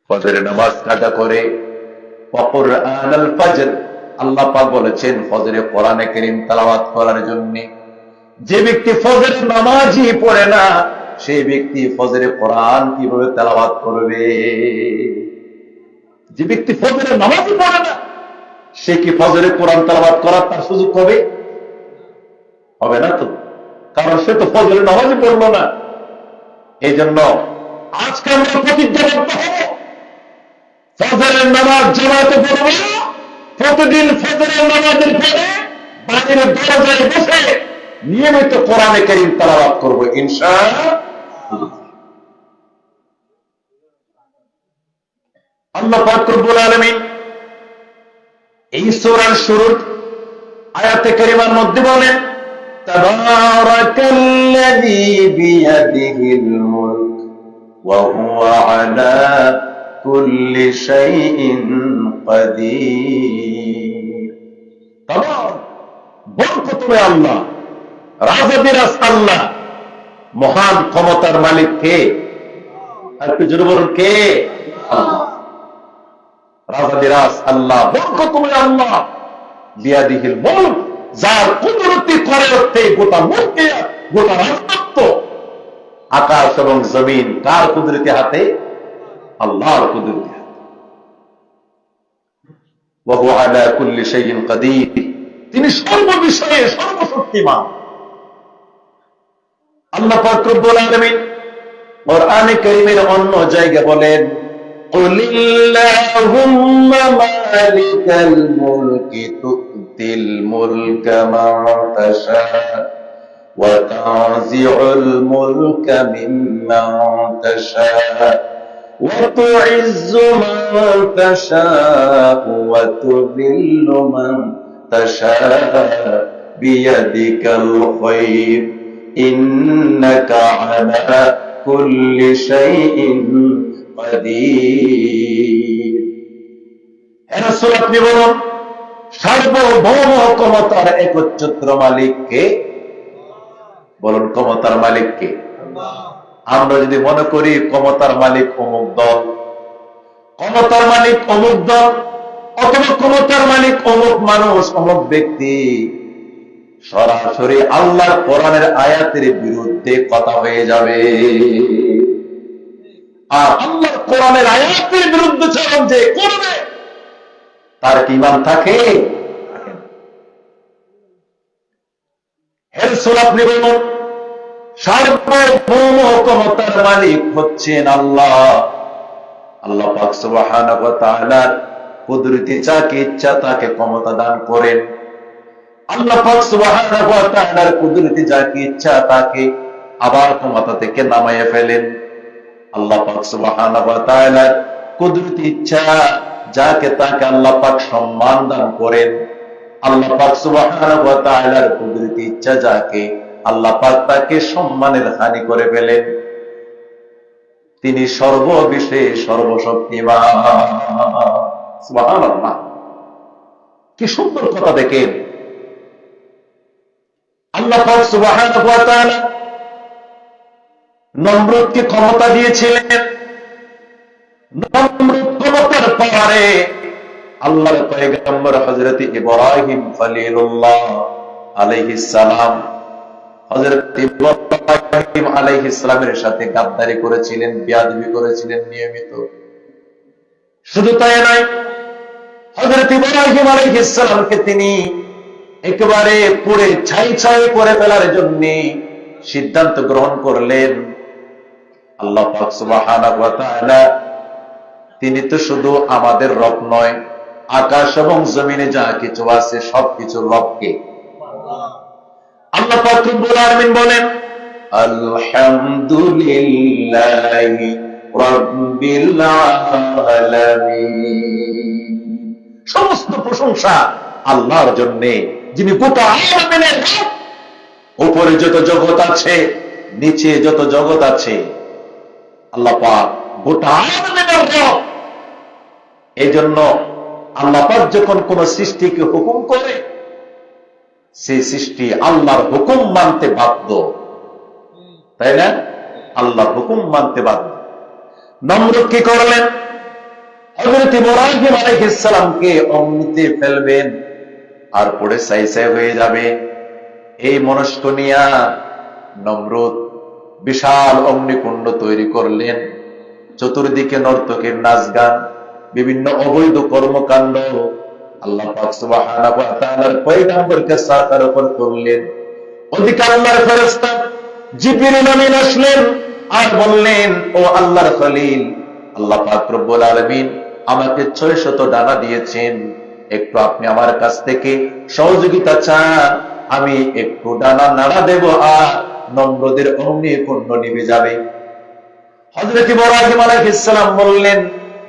ফজরের নামাজ কাজা করে ওয়াকুরআনাল ফাজর, আল্লাহ পাক বলেছেন ফজরে কোরআনে কারীম তেলাওয়াত করার জন্য। যে ব্যক্তি ফজরের নামাজই পড়ে না, সেই ব্যক্তি ফজরে কোরআন কিভাবে তেলাওয়াত করবে? যে ব্যক্তি ফজরের নামাজই পড়ে না, সে কি ফজরে কোরআন তেলাওয়াত করার তার সুযোগ হবে? হবে না তো, কারণ সে তো ফজরের নামাজই পড়লো না। এই জন্য আজকে আমরা প্রতিজ্ঞাবদ্ধ হব, ফজরের নামাজ জামাতে পড়ব, প্রতিদিন ফজরের নামাজের পরে বাড়ির দরজায় বসে নিয়মিত কোরআনে কারীম তেলাওয়াত করব ইনশাআল্লাহ। আল্লাহ পাক রব্বুল আলামিন এই সূরার শুরুর আয়াতে কারিমার মধ্যে বলেন, তাবারাকাল্লাযী বিয়াদিহিল মুলক ওয়া হুয়া আলা কুল্লি শাইইন কাদির। বরকতময় আল্লাহ, রাজাদিরাজ আল্লাহ, মহান ক্ষমতার মালিক কে? আর একটু জোরে বলুন, কে? আল্লাহ। রাজাদিরাজ আল্লাহ, বরকতময় আল্লাহ, বিয়াদিহিল মুলক, যার কুদরতি করে উঠতে গোটা মুলকে, গোটা রাজত্ব, আকাশ এবং জমিন কার কুদরতি হাতে? আল্লাহর কুদরতি হাতে। ওয়া হুয়া আলা কুল্লি শাইইন কাদির, তিনি সর্ববিষয়ে সর্বশক্তিমান। আল্লাহ পাক রব্বুল আলামিন কোরআনে কারীমের অন্য জায়গায় বলেন, কুলিল্লাহুম্মা মালিকাল মুলকি তু'তিল মুলকা মান তাশা ওয়া তানজিউল মুলকা মিম্মান তাশা ওয়া তু'ইজ্জু মান তাশা ওয়া তুযিল্লু মান তাশা বিয়াদিকাল খায়র ইন্নাকা আলা কুল্লি শাইইন কাদির। হে রাসূল, আপনি বলুন সার্বভৌম ক্ষমতার একচ্ছত্র মালিক কে? বলুন, ক্ষমতার মালিক কে? আমরা যদি মনে করি ক্ষমতার মালিক অমুক দল, ক্ষমতার মালিক অমুক দল, অথবা ক্ষমতার মালিক অমুক মানুষ, অমুক ব্যক্তি, সরাসরি আল্লাহর কোরআনের আয়াতের বিরুদ্ধে কথা হয়ে যাবে। আর আল্লাহর কোরআনের আয়াতের বিরুদ্ধে চরণ যে করবে, তার কি ঈমান থাকে? হে রাসূল, আপনি বলুন সার্বভৌম ক্ষমতার মালিক হচ্ছেন আল্লাহ। আল্লাহ পাক সুবহানাহু ওয়া তাআলার কুদরতি যাকে ইচ্ছা তাকে ক্ষমতা দান করেন। আল্লাহ পাক সুবহানাহু ওয়া তাআলার কুদরতি যাকে ইচ্ছা তাকে আবার ক্ষমতা থেকে নামাইয়া ফেলেন। আল্লাহ পাক সুবহানাহু ওয়া তাআলার কুদরতি ইচ্ছা যাকে তাকে আল্লাহ পাক সম্মান দান করেন। আল্লাহ পাক সুবহানাহু ওয়া তাআলার কুদরতি ইচ্ছা যাকে আল্লাহ পাক তাকে সম্মানের হানি করে ফেলেন। তিনি সর্ববিষয়ে সর্বশক্তিমান। সুবহানাল্লাহ, কি সুন্দর কথা দেখেন। আল্লাহ পাক সুবহানাহু ওয়া তাআলা নমরুদকে ক্ষমতা দিয়েছিলেন। নমরুদ ক্ষমতার পারে আল্লাহর পয়গম্বর হযরত ইব্রাহিম খলিলুল্লাহ আলাইহিস সালাম, হযরত ইব্রাহিম আলাইহিস সালামের সাথে গাদ্দারি করেছিলেন, বেয়াদবি করেছিলেন নিয়মিত। শুধু তাই নয়, হযরত ইব্রাহিম আলাইহিস সালামকে তিনি একেবারে পুড়ে ছাই ছাই করে ফেলার জন্য সিদ্ধান্ত গ্রহণ করলেন। আল্লাহ পাক সুবহানাহু ওয়া তাআলা তিনি তো শুধু আমাদের রব নয়, আকাশ এবং জমিনে যা কিছু আছে সবকিছুর রবকে আল্লাহ পাক রব্বুল আলামিন বলেন, আলহামদুলিল্লাহি রাব্বিল আলামিন। সমস্ত প্রশংসা আল্লাহর জন্য, যিনি গোটা আলামিনের রব। উপরে যত জগৎ আছে, নিচে যত জগৎ আছে, আল্লাহ পাক গোটা আলামিনের রব। এই জন্য আল্লাহ পাক যখন কোন সৃষ্টিকে হুকুম করে, সেই সৃষ্টি আল্লাহর হুকুম মানতে বাধ্য, তাই না? আল্লাহর হুকুম মানতে বাধ্য। নমরুদ কি করলেন? হযরত ইব্রাহিম আলাইহিস সালামকে অগ্নিতে ফেলবেন আর পড়ে ছাই হয়ে যাবে। এই মনস্ক নিয়া নমরুদ বিশাল অগ্নিকুণ্ড তৈরি করলেন। চতুর্দিকে নর্তকের নাচ গান, বিভিন্ন অবৈধ কর্মকাণ্ড আল্লাহ পাক সুবহানাহু ওয়া তাআলার পয়গম্বরকে সাকার উপর করলেন। ওদিকে আল্লাহর ফেরেশতা জিবরিল আমিন আসলেন আর বললেন, ও আল্লাহর খলিল, আল্লাহ পাক রব্বুল আলামিন আমাকে 600 ডানা দিয়েছেন, একটু আপনি আমার কাছ থেকে সহযোগিতা চান, আমি একটু ডানা নাড়া দেব আর নমরুদের অগ্নিকুণ্ড নিভে যাবে। হযরত ইব্রাহিম আলাইহিস সালাম বললেন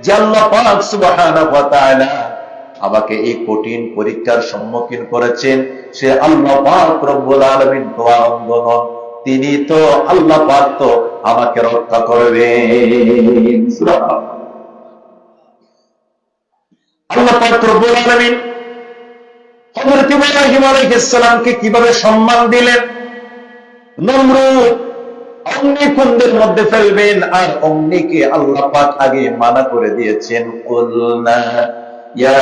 যে আল্লাহ পাক সুবহানাহু ওয়া তাআলা আমাকে এই কঠিন পরীক্ষার সম্মুখীন করেছেন, সে আল্লাহ পাক রব্বুল আলামিন তো অন্ধ নন, তিনি তো আল্লাহ পাক তো আমাকে রক্ষা করবেন। সুবহানাল্লাহ। আল্লাহ পাক রব্বুল আলামিন হযরত ইব্রাহিম আলাইহিস সালামকে কিভাবে সম্মান দিলেন। নমরুদ অগ্নিকুণ্ডের মধ্যে ফেলবেন আর অগ্নিকে আল্লাহ পাক আগে মানা করে দিয়েছেন, কুলনা ইয়া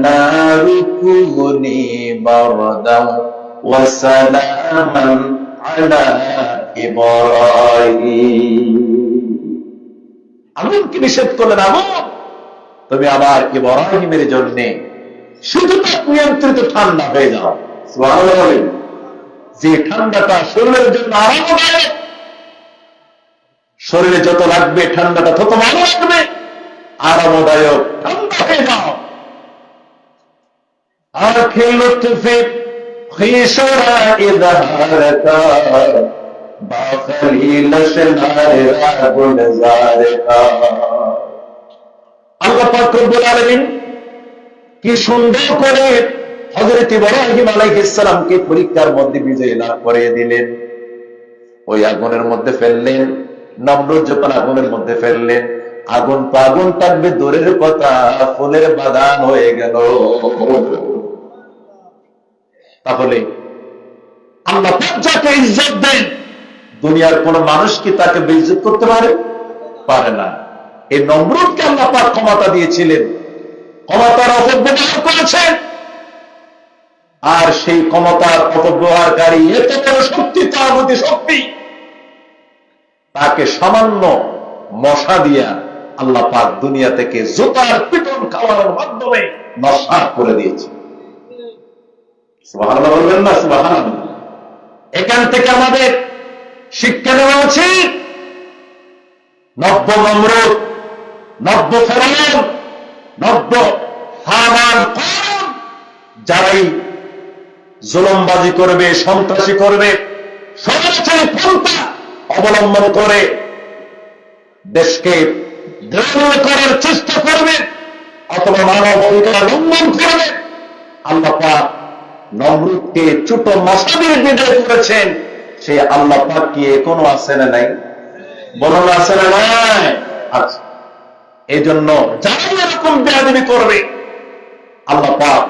নারু কুনি বারদাও ওয়া সালামান আলা ইব্রাহিম। আগুনকে নিষেধ করলেন, আগুন তুমি আবার ইব্রাহিমের জন্য শুধু নিয়ন্ত্রিত ঠান্ডা হয়ে যাও। সুবহানাল্লাহ। যে ঠান্ডাটা শরীরের জন্য আরামদায়ক, শরীরে যত লাগবে ঠান্ডাটা তত ভালো লাগবে, আরামদায়ক ঠান্ডা হয়ে যাও। আর খেলুতফে খিশরা ইদহারকা বাখলিল শনারে রাগুল জারকা। আল্লাহ পাক রব্বুল আলামিন কি সুন্দর করে হযরত ইব্রাহিম আলাইহিস সালামকে পরীক্ষার মধ্যে বিজয় লাভ করিয়ে দিলেন। ওই আগুনের মধ্যে ফেললেন। নমরুদ যখন আগুনের মধ্যে ফেললেন, আগুন তো আগুন থাকবে দূরের কথা, ফুলের বাগান হয়ে গেল। তাহলে আল্লাহ পাক যাকে ইজ্জত দেন, দুনিয়ার কোন মানুষ কি তাকে বেইজ্জত করতে পারে? পারে না। এই নমরুদকে আল্লাহ পাক ক্ষমতা দিয়েছিলেন, ক্ষমতার অপব্যবহার করেছেন, আর সেই ক্ষমতার অপব্যবহারকারী এত বড় শক্তি, তাগুতি শক্তি, তাকে সামান্য মশা দিয়া আল্লাহ পাক দুনিয়া থেকে জুতার পিটন খাওয়ানোর মাধ্যমে নস্যাৎ করে দিয়েছে। সুবহানাল্লাহ বলবেন না? সুবহানাল্লাহ। এখান থেকে আমাদের শিক্ষা নেওয়া উচিত। নব্য নমরুদ, নব্য ফেরাউন, নব্য হামান, যারাই জুলুমবাজি করবে, সন্ত্রাসী করবে, সরাসরি পন্থা অবলম্বন করে দেশকে দ্রোহ করার চেষ্টা করবে অথবা মানব অধিকার লঙ্ঘন করবে, আল্লাহ পাক নমরুদকে ছোট মশা দিয়ে বিদায় করেছেন। সে আল্লাহ পাক কি এখনো আছে না নাই? বলুন, আছে না নাই? আচ্ছা, এই জন্য যারা এরকম বেয়াদবি করবে আল্লাহ পাক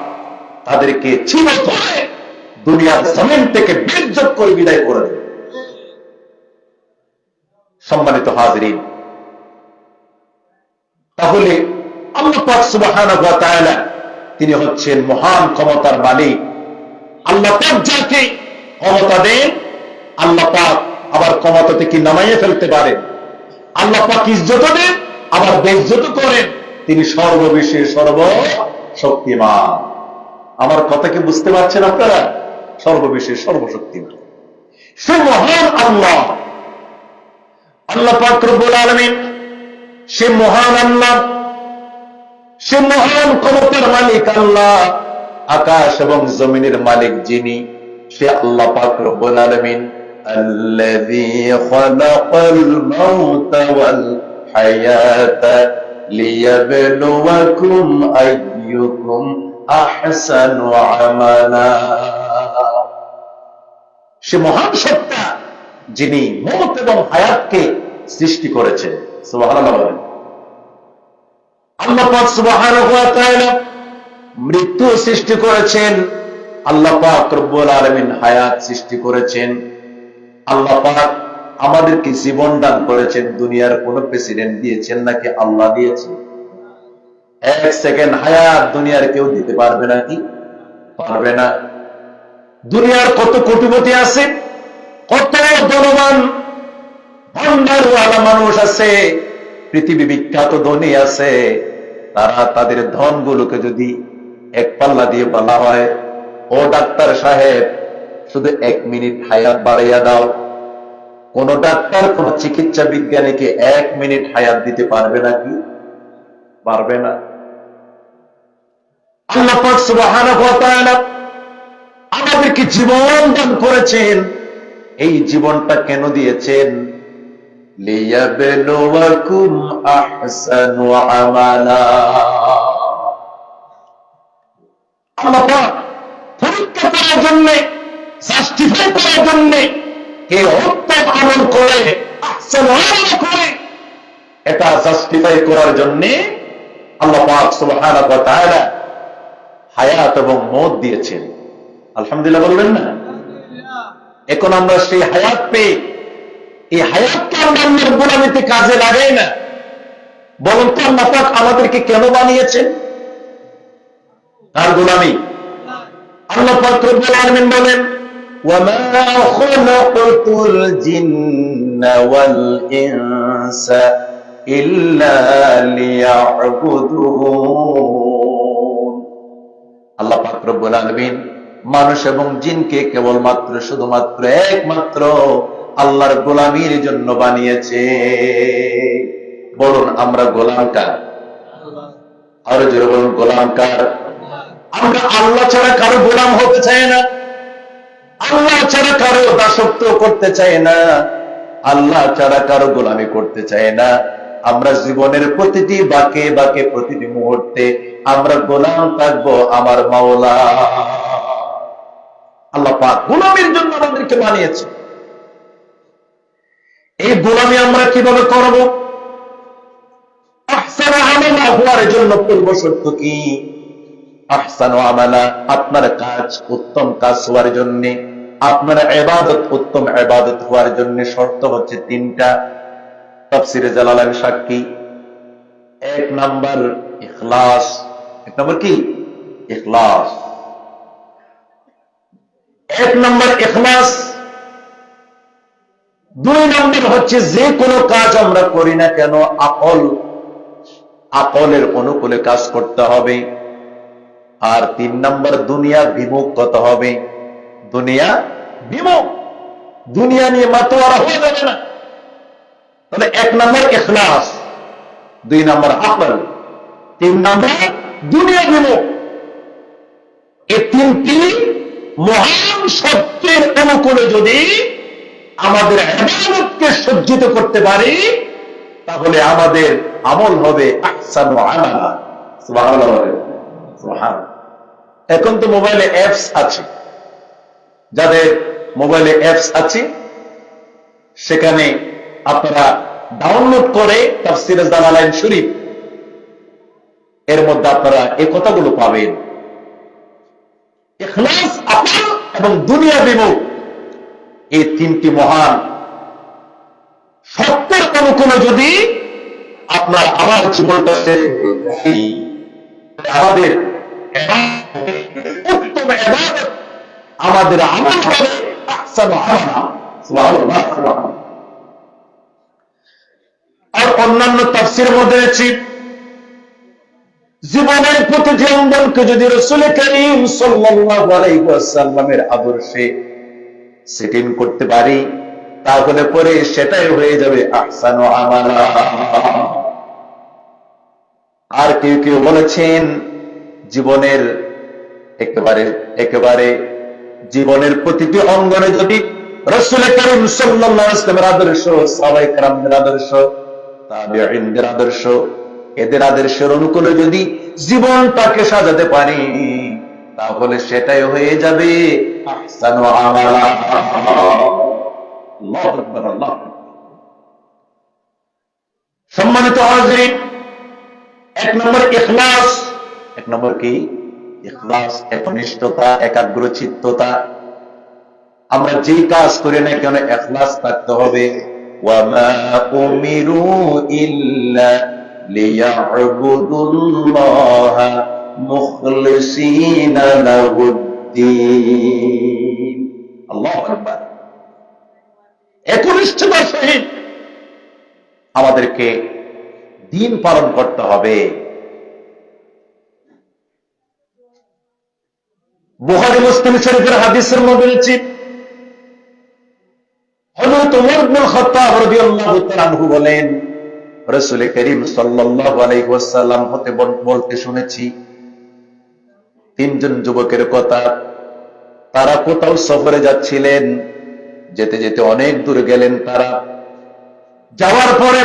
তাদেরকে চিরতরে দুনিয়ার জমিন থেকে বেইজ্জত করে বিদায় করে দেবে। সম্মানিত হাজিরিন, তাহলে আল্লাহ পাক সুবহানাহু ওয়া তাআলা তিনি হচ্ছেন মহান ক্ষমতার মালিক। আল্লাহ পাক যাকে ক্ষমতা দেন, আল্লাহ পাক আবার ক্ষমতা থেকে নামাইয়ে ফেলতে পারেন। আল্লাহ পাক ইজ্জত দেন, আবার বেইজ্জত করেন। তিনি সর্ববিষয়ে সর্বশক্তিমান। আমার কথা কি বুঝতে পারছেন আপনারা? সর্ববিষয়ে সর্বশক্তিমান সে মহান আল্লাহ। আল্লাহ পাক রব্বুল আলামিন সে মহান আল্লাহ, সে মহান ক্ষমতার মালিক আল্লাহ। আকাশ এবং জমিনের মালিক যিনি, সে আল্লাহ পাক রব্বুল আলামিন আল্লাযী খালাকাল মাউতা ওয়াল হায়াতা লিয়াবলুয়াকুম আইয়ুকুম আহসানু আমালা। সে মহান সত্তা যিনি মওত এবং হায়াতকে সৃষ্টি করেছেন। সুবহানাল্লাহ। আল্লাহ পাক সুবহানাহু ওয়া তাআলা মৃত্যু সৃষ্টি করেছেন, আল্লাহ পাক রব্বুল আলামিন হায়াত সৃষ্টি করেছেন। আল্লাহ পাক আমাদেরকে জীবন দান করেছেন। দুনিয়ার কোন প্রেসিডেন্ট দিয়েছেন নাকি আল্লাহ দিয়েছেন? এক সেকেন্ড হায়াত দুনিয়ার কেউ দিতে পারবে না, কি পারবে না। দুনিয়ার কত কোটিপতি আছে, কত ধনবান ভান্ডারওয়ালা মানুষ আছে, পৃথিবী বিখ্যাত ধনী আছে, তারা তাদের ধনগুলোকে যদি এক পাল্লা দিয়ে বলা হয়, ও ডাক্তার সাহেব শুধু 1 মিনিট হায়াত বাড়াইয়া দাও, কোন ডাক্তার কোন চিকিৎসা বিজ্ঞানীকে 1 মিনিট হায়াত দিতে পারবে নাকি? পারবে না। আল্লাহ পাক সুবহানাহু ওয়া তাআলা আমাদেরকে জীবন দান করেছেন। এই জীবনটা কেন দিয়েছেন? লিয়াবলুয়াকুম আহসানু আমালা। আল্লাহ পাক পরীক্ষা করার জন্য, জাস্টিফাই করার জন্য, কে উত্তম আমল করে, আহসানু আমাল করে, এটা জাস্টিফাই করার জন্য আল্লাহ পাক সুবহানাহু ওয়া তাআলা হায়াত এবং মওত দিয়েছেন। আলহামদুলিল্লাহ বলবেন না? এখন আমরা সেই হায়াত পেয়ে এই হায়াতকে আমরা অন্যের গোলামিতে কাজে লাগাই না। বলুন তো আল্লাহ পাক আমাদেরকে কেন বানিয়েছেন? কার গোলামি? আল্লাহ পাক রব্বুল আলামিন বলেন, ওয়ামা খালাকাতুল জিন্না ওয়াল ইনসা ইল্লা লিয়াবুদুন। আল্লাহ পাক রব্বুল আলামিন মানুষ এবং জিনকে কেবলমাত্র শুধুমাত্র একমাত্র আল্লাহর গোলামির জন্য বানিয়েছে। বলুন আমরা গোলাম কার? আরো জোরে বলুন গোলাম কার? আমরা আল্লাহ ছাড়া কারো গোলাম হতে চাই না, আল্লাহ ছাড়া কারো দাসত্ব করতে চাই না, আল্লাহ ছাড়া কারো গোলামি করতে চাই না। আমরা জীবনের প্রতিটি বাঁকে বাঁকে, প্রতিটি মুহূর্তে আমরা গোলাম থাকবো আমার মাওলা। আল্লাহ পাক গোলামির জন্য আমাদেরকে বানিয়েছে। এই গোলামি আমরা কিভাবে করব? আহসানু আমালা হওয়ার জন্য পূর্ব শর্ত কি? আহসানু আমালা, আপনার কাজ উত্তম কাজ হওয়ার জন্য, আপনার ইবাদত উত্তম ইবাদত হওয়ার জন্য শর্ত হচ্ছে 3টা। তাফসীরে জালালাইন সাক্ষী। 1 নাম্বার ইখলাস। 1 নাম্বার কি? ইখলাস। 1 নাম্বার ইখলাস। 2 নাম্বার হচ্ছে যে কোনো কাজ আমরা করি না কেন আকলের অনুকূলে কাজ করতে হবে। আর 3 নাম্বার দুনিয়া বিমুখ হতে হবে। দুনিয়া বিমুখ, দুনিয়া নিয়ে মাতোয়ারা হয়ে যাবে না। তাহলে 1 নাম্বার ইখলাস, 2 নাম্বার আকল, 3 নাম্বার দুনিয়া বিমুখ। এই 3টি মহান সত্যের অনুকূলে যদি আমাদের ইবাদতকে সজ্জিত করতে পারি, তাহলে আমাদের আমল হবে আহসানু আমালা। সুবহানাল্লাহ। সুবহানাল্লাহ। এখন তো মোবাইলে অ্যাপস আছে, যাদের মোবাইলে অ্যাপস আছে সেখানে আপনারা ডাউনলোড করে তাফসীরে জালালাইন শরীফ, এর মধ্যে আপনারা এই কথাগুলো পাবেন। ইখলাস, আকল এবং দুনিয়া বিমুখ, এই 3টি মহান সত্যের অনুকূলে যদি আপনার আমার জীবনটা আমাদের উত্তম ইবাদত, আমাদের আমল হবে আহসানু আমালা। সুবহানাল্লাহ। আর অন্যান্য তাফসীরের মধ্যে আছে, জীবনের প্রতিটি অঙ্গনকে যদি রাসূল করিম সাল্লাল্লাহু আলাইহি ওয়াসাল্লামের আদর্শে সেটিং করতে পারি, তাহলে পরে সেটাই হয়ে যাবে আহসানু আমালা। আর কেউ কেউ বলেছেন, জীবনের একেবারে জীবনের প্রতিটি অঙ্গনে যদি রাসূল করিম সাল্লাল্লাহু আলাইহি ওয়াসাল্লামের আদর্শ, সাহাবায়ে কেরামদের আদর্শ, তাবেঈনদের আদর্শ, এদের আদর্শের অনুকূলে যদি জীবনটাকে সাজাতে পারি, তাহলে সেটাই হয়ে যাবে আহসানু আমালা। আল্লাহু আকবার। আল্লাহ। সম্মানিত হাজিরিন, 1 নম্বর ইখলাস। 1 নম্বর কি? ইখলাস, একনিষ্ঠতা, একাগ্রচিত্ততা। আমরা যেই কাজ করি না কেন ইখলাস থাকতে হবে। ওয়ামা উমিরু ইল্লা লিয়া'বুদুল্লাহা মুখলিসিনা লাহুদ্দীন। আল্লাহু আকবার। একনিষ্ঠতার সহিত আমাদেরকে দিন পালন করতে হবে। বুখারী মুসলিম শরীফের হাদিসের মধ্যে রয়েছে, হযরত ওমর ইবনে খাত্তাব রাদিয়াল্লাহু তাআলা আনহু বলেন, রাসূল করিম সাল্লাল্লাহু আলাইহি ওয়াসাল্লাম হতে বলতে শুনেছি, তিনজন যুবকের কথা। তারা কোথাও সফরে যাচ্ছিলেন, যেতে যেতে অনেক দূর গেলেন। তারা যাওয়ার পরে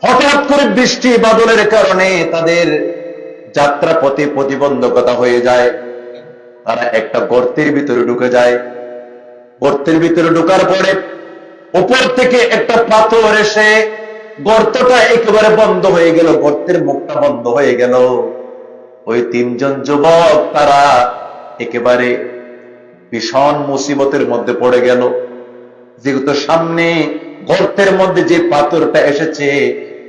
হঠাৎ করে বৃষ্টি বাদলের কারণে তাদের যাত্রা পথে প্রতিবন্ধকতা হয়ে যায়। তারা একটা গর্তের ভিতরে ঢুকে যায়। গর্তের ভিতরে ঢোকার পরে উপর থেকে একটা পাথর এসে গর্তটা একেবারে বন্ধ হয়ে গেল, গর্তের মুখটা বন্ধ হয়ে গেল। ওই তিনজন যুবক তারা একেবারে ভীষণ মুসিবতের মধ্যে পড়ে গেল। যেহেতু সামনে গর্তের মধ্যে যে পাথরটা এসেছে,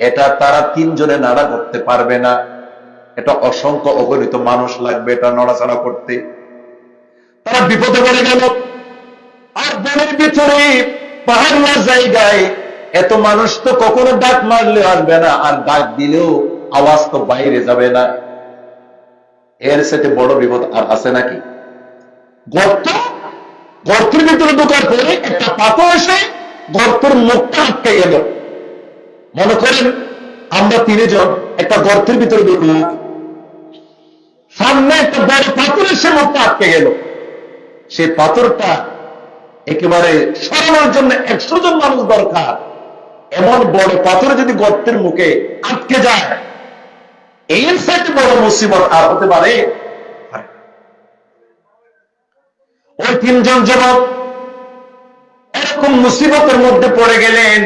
এটা তারা তিনজনে নাড়া করতে পারবে না। এটা অসংখ্য অগণিত মানুষ লাগবে এটা নড়াচড়া করতে। তারা বিপদে পড়ে গেল। আর বনের ভিতরে পাহাড়িয়া জায়গায় এত মানুষ তো কখনো ডাক মারলে আসবে না, আর ডাক দিলেও আওয়াজ তো বাইরে যাবে না। এর সাথে বড় বিপদ আর আছে নাকি? গর্তের ভিতরে ঢোকার পরে একটা পাথর এসে গর্তের মুখটা আটকে গেল। মনে করেন আমরা তিনজন একটা গর্তের ভিতরে ঢুকলাম, সামনে একটা বড় পাথর এসে মুখটা আটকে গেল। সেই পাথরটা একেবারে সরানোর জন্য 100 জন মানুষ দরকার। এমন বড় পাথর যদি গর্তের মুখে আটকে যায়, এর সাথে বড় মুসিবত আর হতে পারে? ওই তিনজন যুবক এরকম মুসিবতের মধ্যে পড়ে গেলেন।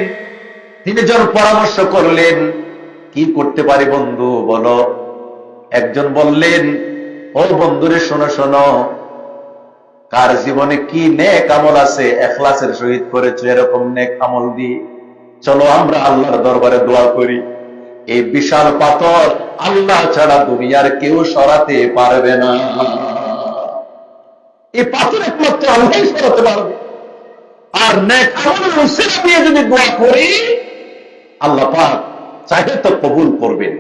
তিনজন পরামর্শ করলেন, কি করতে পারি বন্ধু বলো? একজন বললেন, ও বন্ধুরে শোনো শোনো, কার জীবনে কি নেক আমল আছে ইখলাসের সহিত করেছে, এরকম নেক আমল দিয়ে চলো আমরা আল্লাহর দরবারে দোয়া করি। এই বিশাল পাথর আল্লাহ ছাড়া দুনিয়ার কেউ সরাতে পারবে না। এই পাথর একমাত্র আল্লাহই সরাতে পারবে। আর নেক আমলের উসিলা দিয়ে যদি দোয়া করি, আল্লাহ পাক চাইলে তো কবুল করবেন।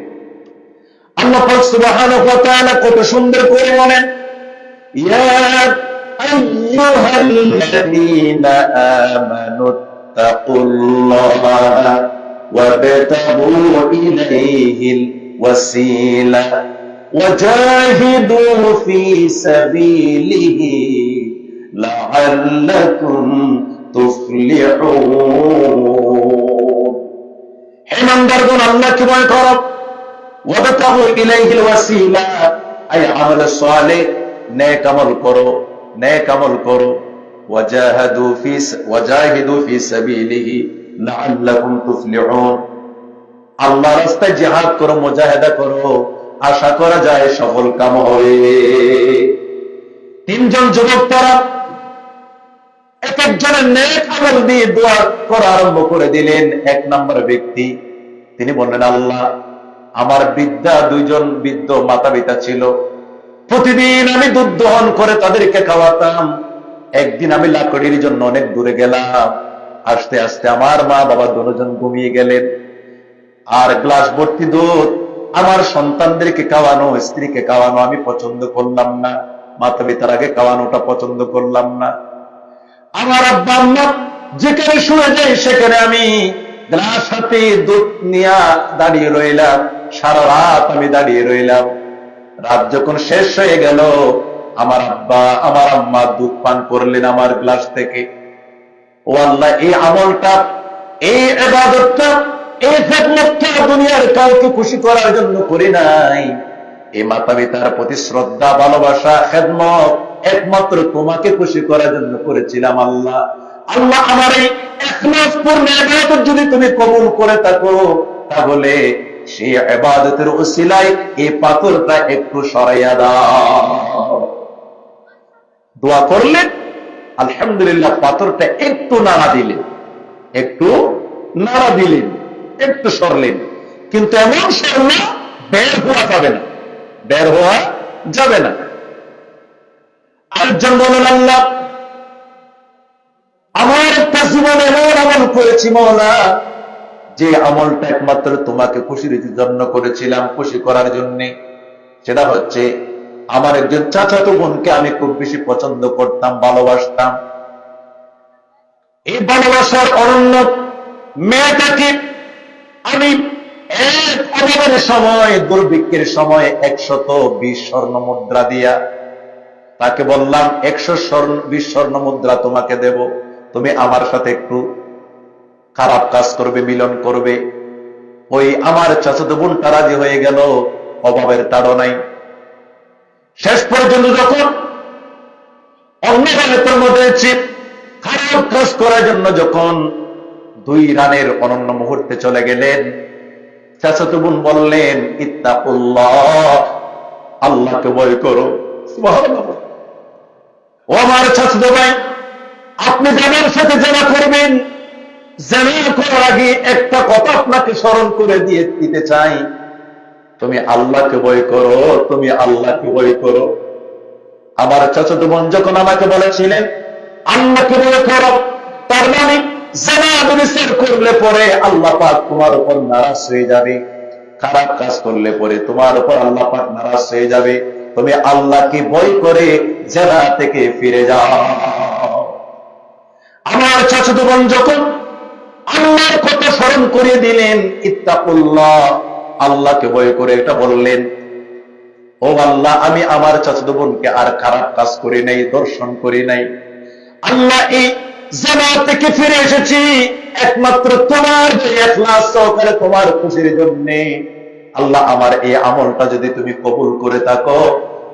আল্লাহ পাক সুবহানাহু ওয়া তাআলা কত সুন্দর করে বলেন, ইয়া আইয়ুহাল্লাযীনা আমানু তাকুল্লাহা ওয়াবতাগু ইলাইহিল ওয়াসিলা ওয়াজাহিদু ফি সাবিলিহি লাআল্লাকুম তুফলিহুন। হে ইমানদারগণ, আল্লাহকে ভয় করো। ওয়াবতাগু ইলাইহিল ওয়াসিলা, আই আমল সালেহ, নেক আমল করো, নেক আমল করো। ওয়াজাহিদু ফি সাবিলিহি লাআল্লাকুম তুফলিহুন, আল্লাহর রাস্তায় জিহাদ করো, মুজাহিদা করো, আশা করা যায় সফল কাম হবে। তিনজন যুবক তারা এক একজনের নেক আমল দিয়ে দোয়া করা আরম্ভ করে দিলেন। এক নম্বর ব্যক্তি তিনি বললেন, আল্লাহ আমার দুইজন বৃদ্ধ মাতা পিতা ছিল, প্রতিদিন আমি দুধ দহন করে তাদেরকে খাওয়াতাম। একদিন আমি লাকড়ির জন্য অনেক দূরে গেলাম, আস্তে আস্তে আমার মা বাবা দুজন ঘুমিয়ে গেলেন। আর গ্লাস ভর্তি দুধ আমার সন্তানদেরকে খাওয়ানো, স্ত্রীকে খাওয়ানো আমি পছন্দ করলাম না, মাতা পিতার আগে খাওয়ানোটা পছন্দ করলাম না। আমার আব্বা আম্মা যেখানে শুয়ে যায় সেখানে আমি গ্লাস হাতে দুধ নিয়ে দাঁড়িয়ে রইলাম, সারা রাত আমি দাঁড়িয়ে রইলাম। রাত যখন শেষ হয়ে গেল, আমার আব্বা আমার আম্মা দুধ পান করলেন আমার গ্লাস থেকে। ও আল্লাহ, এই আমলটা, এই ইবাদতটা, এই খেদমতটা দুনিয়ার কাউকে খুশি করার জন্য করি নাই। এই মাতা পিতার প্রতি শ্রদ্ধা, ভালোবাসা, খেদমত একমাত্র তোমাকে খুশি করার জন্য করেছিলাম। আল্লাহ আল্লাহ আমার এই ইখলাসপূর্ণ ইবাদত যদি তুমি কবুল করে থাকো, তাহলে সেই ইবাদতের উসিলায় এই পাথরটা একটু সরাইয়া দাও। দোয়া করলেন, আলহামদুলিল্লাহ পাথরটা একটু নাড়া দিলেন, একটু সরলেন। কিন্তু এমন স্বর্ণ বের হওয়া যাবে না, বের হওয়া যাবে না। আরেকজন বলেন, আল্লাহ আমার একটা জীবন এমন আমল করেছি মওলা, যে আমলটা একমাত্র তোমাকে খুশির জন্য করেছিলাম, খুশি করার জন্য। সেটা হচ্ছে আমার একজন চাচাতো বোনকে আমি খুব বেশি পছন্দ করতাম, ভালোবাসতাম। এই ভালোবাসার অরণ্য মেয়েটাকে আমি এক অভাবের সময়, দুর্ভিক্ষের সময় 120 স্বর্ণ মুদ্রা দিয়া তাকে বললাম, 120 স্বর্ণ মুদ্রা তোমাকে দেব, তুমি আমার সাথে একটু খারাপ কাজ করবে, মিলন করবে। ওই আমার চাচাতো বোনটা রাজি হয়ে গেল, অভাবের তাড়নায়। শেষ পর্যন্ত যখন অন্যভাবে মধ্যে খারাপ কাজ করার জন্য যখন 2 রানের অনন্য মুহূর্তে চলে গেলেন, চাচাতো বোন বললেন, ইত্তাকুল্লাহ, আল্লাহকে ভয় করো। সুবহানাল্লাহ। ও আমার চাচাতো ভাই, আপনি যাদের সাথে জেনা করবেন, জেনা করার আগে একটা কথা আপনাকে স্মরণ করে দিতে চাই, তুমি আল্লাহকে ভয় করো, তুমি আল্লাহকে ভয় করো। আমার চাচাতো বোন যখন আমাকে বলেছিলেন আল্লাহকে ভয় করো, তার মানে জেনা বিচ্ছেদ করলে পরে আল্লাহ পাক তোমার উপর নারাজ হয়ে যাবে, খারাপ কাজ করলে পরে তোমার উপর আল্লাহ পাক নারাজ হয়ে যাবে, তুমি আল্লাহকে ভয় করে জেনা থেকে ফিরে যাও। আমার চাচাতো বোন যখন আল্লাহর কথা স্মরণ করিয়ে দিলেন, ইত্তাকুল্লাহ, আল্লাহকে ভয় করে এটা বললেন, ও আল্লাহ, আমি আমার চাচাতো বোনকে আর খারাপ কাজ করি নাই, দর্শন করি নাই। আল্লাহ, এই জেনা থেকে ফিরে এসেছি একমাত্র তোমার ইখলাস সহকারে, তোমার খুশির জন্য। আল্লাহ, আমার এই আমলটা যদি তুমি কবুল করে থাকো,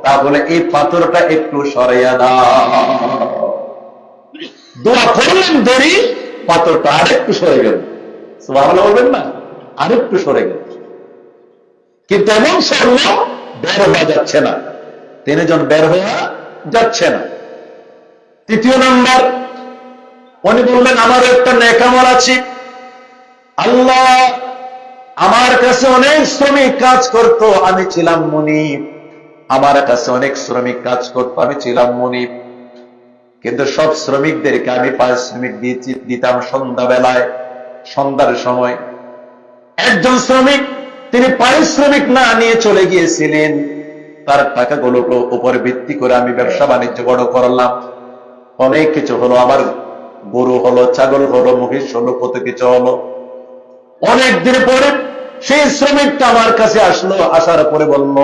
তাহলে এই পাথরটা একটু সরাইয়া দাও। দোয়া করলেন দেরি, পাথরটা আরেকটু সরে গেল। সুবহানাল্লাহ বলবেন না? আরেকটু সরে গেল। কিন্তু এমন স্বর্ণ বের হওয়া যাচ্ছে না, 3 জন বের হওয়া যাচ্ছে না। তৃতীয় নাম্বার, উনি বললেন, আমার একটা নেক আমল আছে, আল্লাহ আমার কাছে অনেক শ্রমিক কাজ করত, আমি ছিলাম মুনিব। আমার কাছে অনেক শ্রমিক কাজ করত, আমি ছিলাম মুনিব। কিন্তু সব শ্রমিকদেরকে আমি পারিশ্রমিক দিতাম সন্ধ্যাবেলায়, সন্ধ্যার সময়। একজন শ্রমিক, তিনি পারিশ্রমিক না নিয়ে চলে গিয়েছিলেন, তার টাকাগুলোর উপর ভিত্তি করে আমি ব্যবসা বাণিজ্য বড় করলাম। অনেক কিছু হলো, আমার গরু হলো, ছাগল হলো, মহিষ হলো, কত কিছু হলো। অনেকদিন পরে সেই শ্রমিকটা আমার কাছে আসলো, আসার পরে বলল,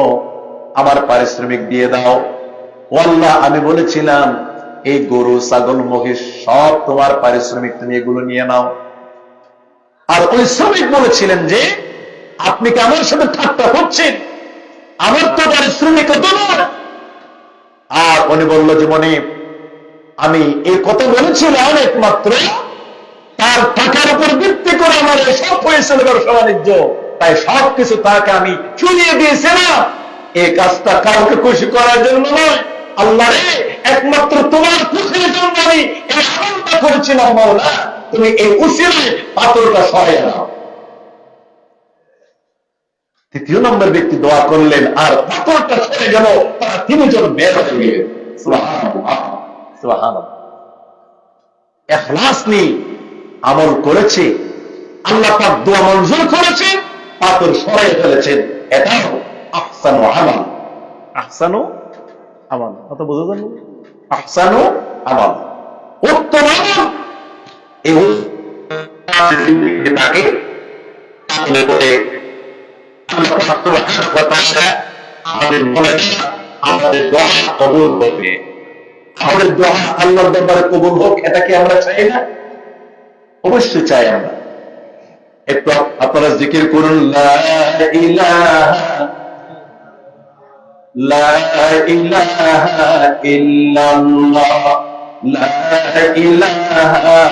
আমার পারিশ্রমিক দিয়ে দাও। ও আল্লাহ, আমি বলেছিলাম এই গরু, ছাগল, মহিষ সব তোমার পারিশ্রমিক, তুমি এগুলো নিয়ে নাও। আর ওই শ্রমিক বলেছিলেন যে, আপনি কি আমার সাথে ঠাট্টা করছেন? আমার তো পারিশ্রমিক তো নয়। আর উনি বলল যে, মনে আমি এই কথা বলেছিলাম একমাত্র তার টাকার উপর ভিত্তি করে আমার সব হয়েছিল ব্যবসা বাণিজ্য, তাই সবকিছু তাকে আমি চুলিয়ে দিয়েছিলাম। এই কাজটা কাউকে খুশি করার জন্য নয়, আল্লাহ রে, একমাত্র তোমার খুশির জন্য আমি এই আমলটা করেছিলাম। মাওলা, তুমি এই উসিলায় পাথরটা সরিয়ে নাও। তৃতীয় নম্বর ব্যক্তি দোয়া করলেন, আর পাথরটা সরে গেল, তারা 3 জন বের হয়ে গেলেন। সুবহানাল্লাহ, সুবহানাল্লাহ। ইখলাস নিয়ে আমল করেছে, আল্লাহ পাক দোয়া মঞ্জুর করেছে, পাথর সরাই ফেলেছেন। এটাও আহসানু আমাল। আহসানু আমাল, কথা বুঝা যান? আহসানু আমাল, উত্তম আমল। এই তাকে আমাদের দোয়া কবুল হবে, আমাদের দোয়া আল্লাহর দরবারে কবুল হোক, এটা কি আমরা চাই না? অবশ্যই চাই আমরা। একটু আপনারা জিকির করুন, লা ইলাহা ইল্লাল্লাহ, লা ইলাহা,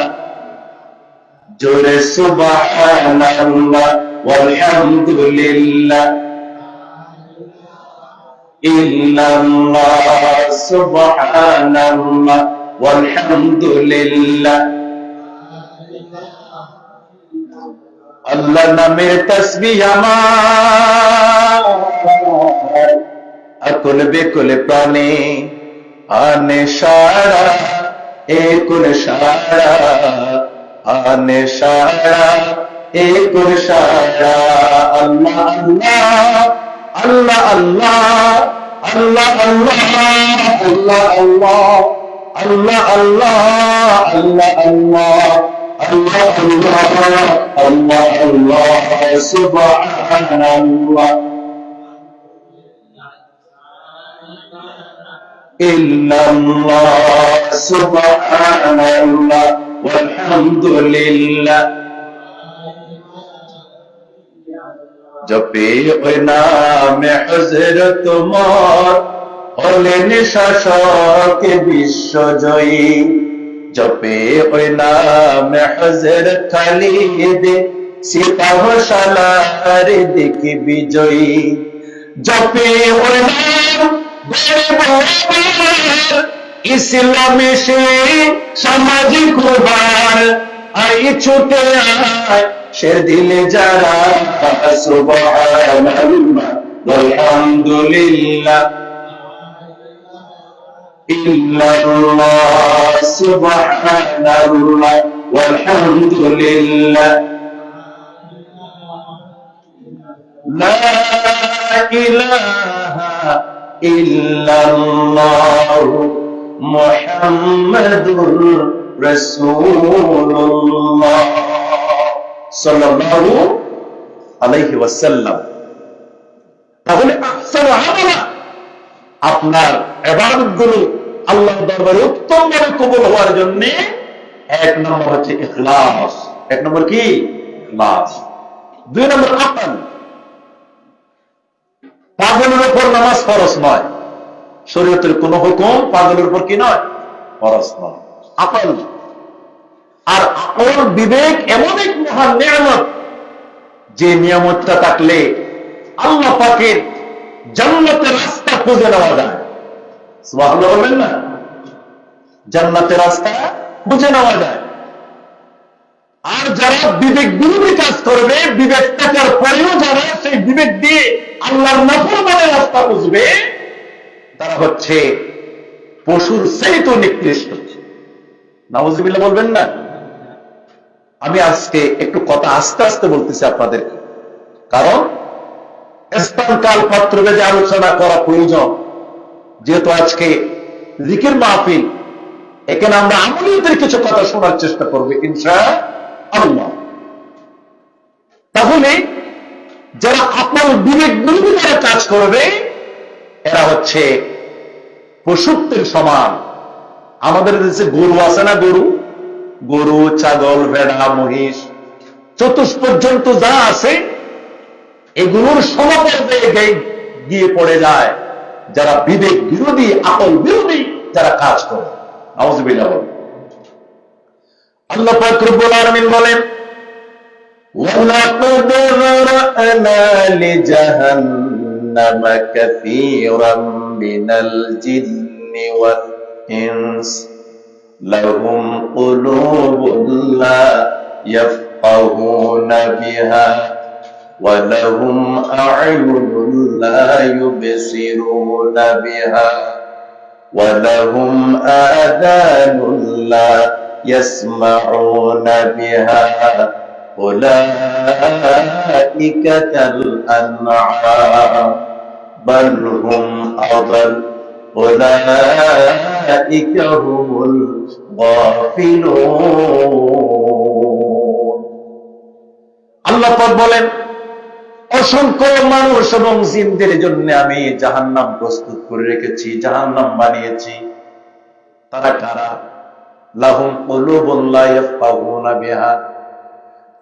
জোরে সুবহানাল্লাহ ওয়ালহামদুলিল্লাহ, ইল্লাল্লাহ, সুবহানাল্লাহ ওয়ালহামদুলিল্লাহ। আল্লাহ নামের তাসবিহ আমার আকুল বিকুল প্রাণে আনে সারা একুল সারা আনে সারা একুল সারা আল্লাহ আল্লাহ আল্লাহ আল্লাহ আল্লাহ আল্লাহ আল্লাহ আল্লাহ আল্লাহ আল্লাহ আল্লাহ আল্লাহ আল্লাহ আল্লাহ সুবহানাল্লাহ ইল্লাল্লাহ সুবহানাল্লাহ ওয়ালহামদুলিল্লাহ জপে ওই নামে হযরত মত হলেন শাসক বিশ্বজয়ী জপে ওই নামে হযরত খালিদ সিপাহ সালার দিকে বিজয়ী জপে ওই নাম ইসলামে সে সামাজিক প্রভার আই ছুটে আয় সে দিলে যারা সুবহানাল্লাহ আলহামদুলিল্লাহ ইল্লাল্লাহ সুবহানাল্লাহ ওয়ালহামদুলিল্লাহ লা ইলাহা ইল্লাল্লাহ মুহাম্মাদুর রাসূলুল্লাহ সাল্লাল্লাহু আলাইহি ওয়াসাল্লাম। তাহলে আহসানু আমালা, আপনার ইবাদতগুলো আল্লাহর দরবারে উত্তমভাবে কবুল হওয়ার জন্য এক নম্বর হচ্ছে ইখলাস। এক নম্বর কি? ইখলাস। দুই নম্বর আকল। পাগলের উপর নামাজ ফরজ নয়, শরীয়তের কোন হুকুম পাগলের উপর কি নয়? ফরজ নয়। আকল। আর আকল বিবেক এমন এক মহান নিয়ামত, যে নিয়ামতটা থাকলে আল্লাহ পাকের জান্নাতের রাস্তা খুঁজে নেওয়া যায়। সুবহানাল্লাহ বলবেন না? জান্নাতের রাস্তা খুঁজে নেওয়া যায়। আর যারা বিবেক বিরোধী কাজ করবে, বিবেক থাকার পরেও যারা সেই বিবেক দিয়ে আল্লাহর নাফরমানের রাস্তা খুঁজবে, তারা হচ্ছে পশুর চাইতে নিকৃষ্ট। নাউযুবিল্লাহ বলবেন না? আমি আজকে একটু কথা আস্তে আস্তে বলতেছি আপনাদেরকে, কারণ স্থান কাল পাত্র ভেদে আলোচনা করা প্রয়োজন। যেহেতু আজকে জিকির মাহফিল, এখানে আমরা আমলীদের কিছু কথা শোনার চেষ্টা করবো ইনশাআল্লাহ। তাহলে যারা আপনার বিবেক বিরোধী যারা কাজ করবে, এরা হচ্ছে পশুত্বের সমান। আমাদের দেশে গরু আছে না? গরু, ছাগল, ভেড়া, মহিষ, চতুষ্পর্যন্ত যা আছে, এগুলোর সমপর্যায়ে গিয়ে পড়ে যায় যারা বিবেক বিরোধী, আকল বিরোধী যারা কাজ করে। নাউযুবিল্লাহ। আল্লাহ পাক রব্বুল আলামিন বলেন, ওয়ালাকাদ যারানা লিজাহান্নামা কাসীরাম মিনাল জিন্নি ওয়াল ইনস লাহুম কুলুবুন লা ইয়াফকাহুনা বিহা ওয়া লাহুম আ'য়ুনুন লা ইউবসিরুনা বিহা ওয়া লাহুম আযানুন লা ইয়াসমাউনা বিহা উলাইকা কাল আনআম বাল হুম আদাল উলাইকা হুমুল গাফিলুন। আল্লাহ পাক বলেন, অসংখ্য মানুষ এবং জিনদের জন্য আমি জাহান্নাম প্রস্তুত করে রেখেছি, জাহান্নাম বানিয়েছি। তারা কারা? লাহুম কুলুবুন লা ইয়াফকাহুনা বিহা,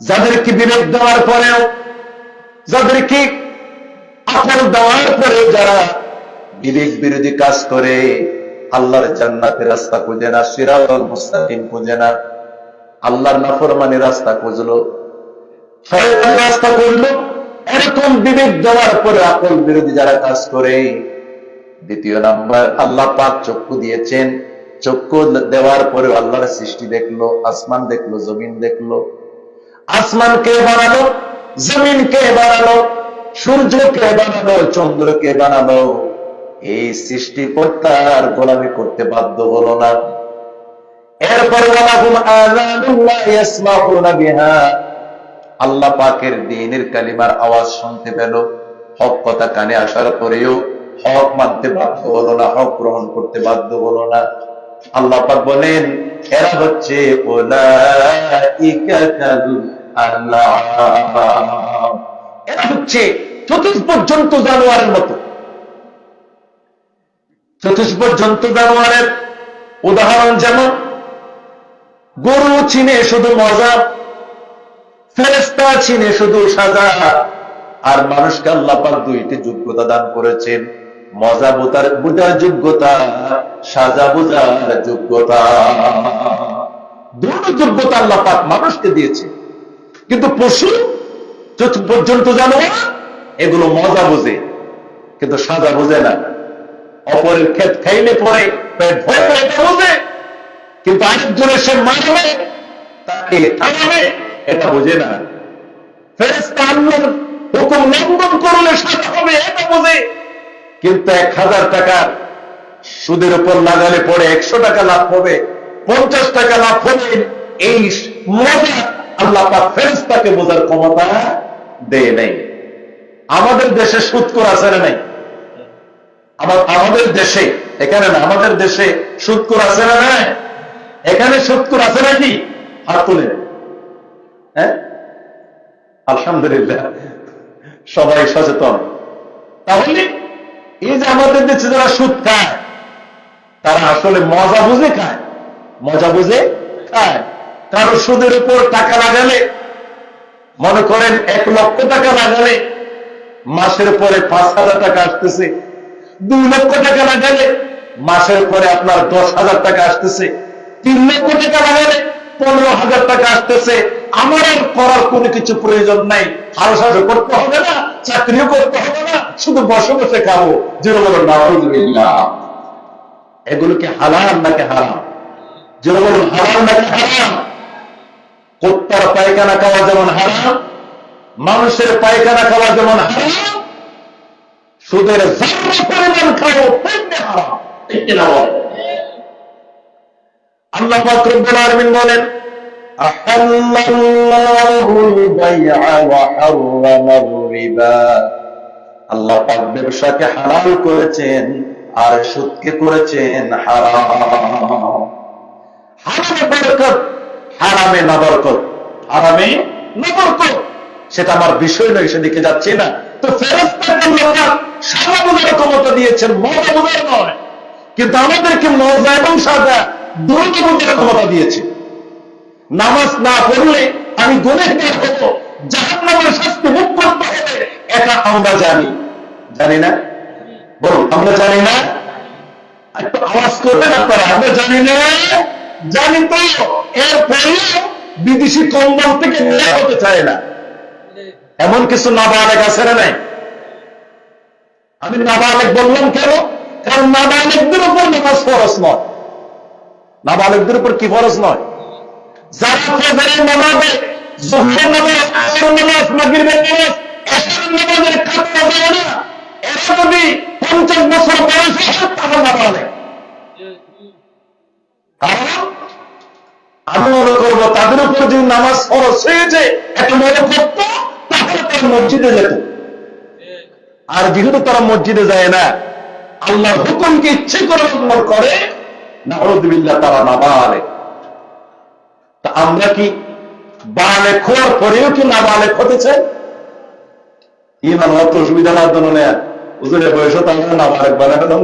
যাদেরকে বিবেক দেওয়ার পরেও, যাদেরকে আকল দেওয়ার পরেও যারা বিবেক বিরোধী কাজ করে, আল্লাহর জান্নাতের রাস্তা খুঁজে না, সিরাতুল মুস্তাকিম খুঁজে না, আল্লাহর নাফরমানির রাস্তা খুঁজলো, শয়তানের রাস্তা খুঁজলো, এরকম বিবেক দেওয়ার পরে আকল বিরোধী যারা কাজ করে। দ্বিতীয় নাম্বার, আল্লাহ পাক চক্ষু দিয়েছেন, চক্ষু দেওয়ার পরে আল্লাহর সৃষ্টি দেখলো, আসমান দেখলো, জমিন দেখলো, আসমান কে বানালো, জমিন কে বানালো, সূর্য কে বানালো, চন্দ্র কে বানালো? এই সৃষ্টিকর্তার গোলামি করতে বাধ্য হলো না। এরপর ওয়ালাহুম আযানুল্লাহ ইয়াসমাউনা বিহা, আল্লাহ পাকের দ্বীনের কালিমার আওয়াজ শুনতে পেল, হক কথা কানে আসার পরেও হক মানতে বাধ্য হলো না, হক গ্রহণ করতে বাধ্য হলো না। আল্লাহ পাক বলেন এরা হচ্ছে উলাইকা কাল আনআম, এরা হচ্ছে চতুষ্পদ জন্তু জানোয়ারের মতো। চতুষ্পদ জন্তু জানোয়ারের উদাহরণ যেমন গরু চিনে শুধু মজা, ফেরেশতা চিনে শুধু সাজা, আর মানুষকে আল্লাহ পাক দুইটি যোগ্যতা দান করেছেন, মজা বোঝার যোগ্যতা, সাজা বোঝার যোগ্যতা। দুটো যোগ্যতা আল্লাহ পাক মানুষকে দিয়েছে। কিন্তু পশু পর্যন্ত জানো এগুলো মজা বোঝে কিন্তু সাজা বোঝে না। অপরের ক্ষেত খাইলে পরে পেট ভরে এটা বোঝে, কিন্তু আরেকজনের সে মারবে তাকে থামাবে এটা বোঝে না। ফেরেশতা আল্লাহর হুকুম লঙ্ঘন করলে সাজা হবে এটা বোঝে, কিন্তু 1000 টাকা সুদের উপর লাগালে পরে 100 টাকা লাভ হবে, 50 টাকা লাভ হবে। এই মজা আল্লাহ পাক ফেরেশতাকে বোঝার ক্ষমতা দেয় নাই। আমাদের দেশে সুদখোর আছে না নাই? আমাদের দেশে, এখানে না, আমাদের দেশে সুদখোর আছে না নাই? এখানে সুদখোর আছে নাকি? হাত তুলে। হ্যাঁ, আলহামদুলিল্লাহ, সবাই সচেতন। তাহলে এই যে আমাদের দেশে যারা সুদ খায় তারা আসলে মজা বুঝে খায়, মজা বুঝে খায়। কারো সুদের উপর টাকা লাগালে, মনে করেন 1 লক্ষ টাকা লাগালে মাসের পরে 5,000 টাকা আসতেছে, 2 লক্ষ টাকা লাগালে মাসের পরে আপনার 10,000 টাকা আসতেছে, 3 লক্ষ টাকা লাগালে 15,000 টাকা আসতেছে। আমার আর করার কোনো কিছু প্রয়োজন নাই, হালসাজও করতে হবে না, চাকরিও করতে হবে না, শুধু বসে বসে খাবো। যেটা বলুন নাউযুবিল্লাহ। এগুলো কি হালাল নাকি হারাম? যেটা বলুন হালাল নাকি হারাম? কুত্তার পায়খানা খাওয়া যেমন হারাম, মানুষের পায়খানা খাওয়া যেমন হারাম, সুদের যারা পরিমাণ খাবো তেমনি হারাম। ঠিক কিনা বল? আল্লাহ পাক রব্বুল আলামিন বলেন আহাল্লাল্লাহুল বাই'a ওয়া হারামার রিবা, আল্লাহ পাক ব্যবসাকে হালাল করেছেন আর সুদকে করেছেন হারাম। হারামে বরকত, হারামে না বরকত, হারামে না বরকত, সেটা আমার বিষয় নয়, সেদিকে যাচ্ছি না। তো ফেরেশতাকে আল্লাহ সাজা বোঝার ক্ষমতা দিয়েছেন, মজা বোঝার নয়। কিন্তু আমাদেরকে মজা এবং সাজা দুটো বোঝার ক্ষমতা দিয়েছে। নামাজ না পড়লে আমি গুনাহগার হব, জাহান্নামের শাস্তি ভোগ করতে হবে, এটা আমরা জানি। জানি না? বলুন আমরা জানি না? একটু আওয়াজ করবেন আপনারা, আমরা জানি না? জানি তো, এরপরেও বিদেশি কম্বল থেকে ন্যায় হতে চায় না। এমন কিছু নাবালেগ আছে না নাই? আমি নাবালেগ বললাম কেন? কারণ নাবালেগদের উপর নামাজ ফরজ নয়। নাবালেগদের উপর কি ফরজ নয়? যারা ফজরের নামাজে, যোহরের নামাজ, আসরের নামাজ, মাগরিবের নামাজ, এশারের নামাজের খাতা দেয় না, এরা যদি 50 বছর বয়স হয় তারা নাবালেগ। কারণ আমি মনে করবো তাদের উপর যদি নামাজ ফরজ হয়েছে একটা মনে করতো, তাহলে তারা মসজিদে যেত। আর যেহেতু তারা মসজিদে যায় না, আল্লাহর হুকুমকে ইচ্ছে করে লঙ্ঘন করে, নাউযুবিল্লাহ, তারা নাবালেগ। তা আমরা কি বালেগ হওয়ার পরেও কি নাবালেগ হতে চাই? ইমান অত সুবিধা না জন্য হুজুরের বয়স তো আমরা নাবালেগ বানানো,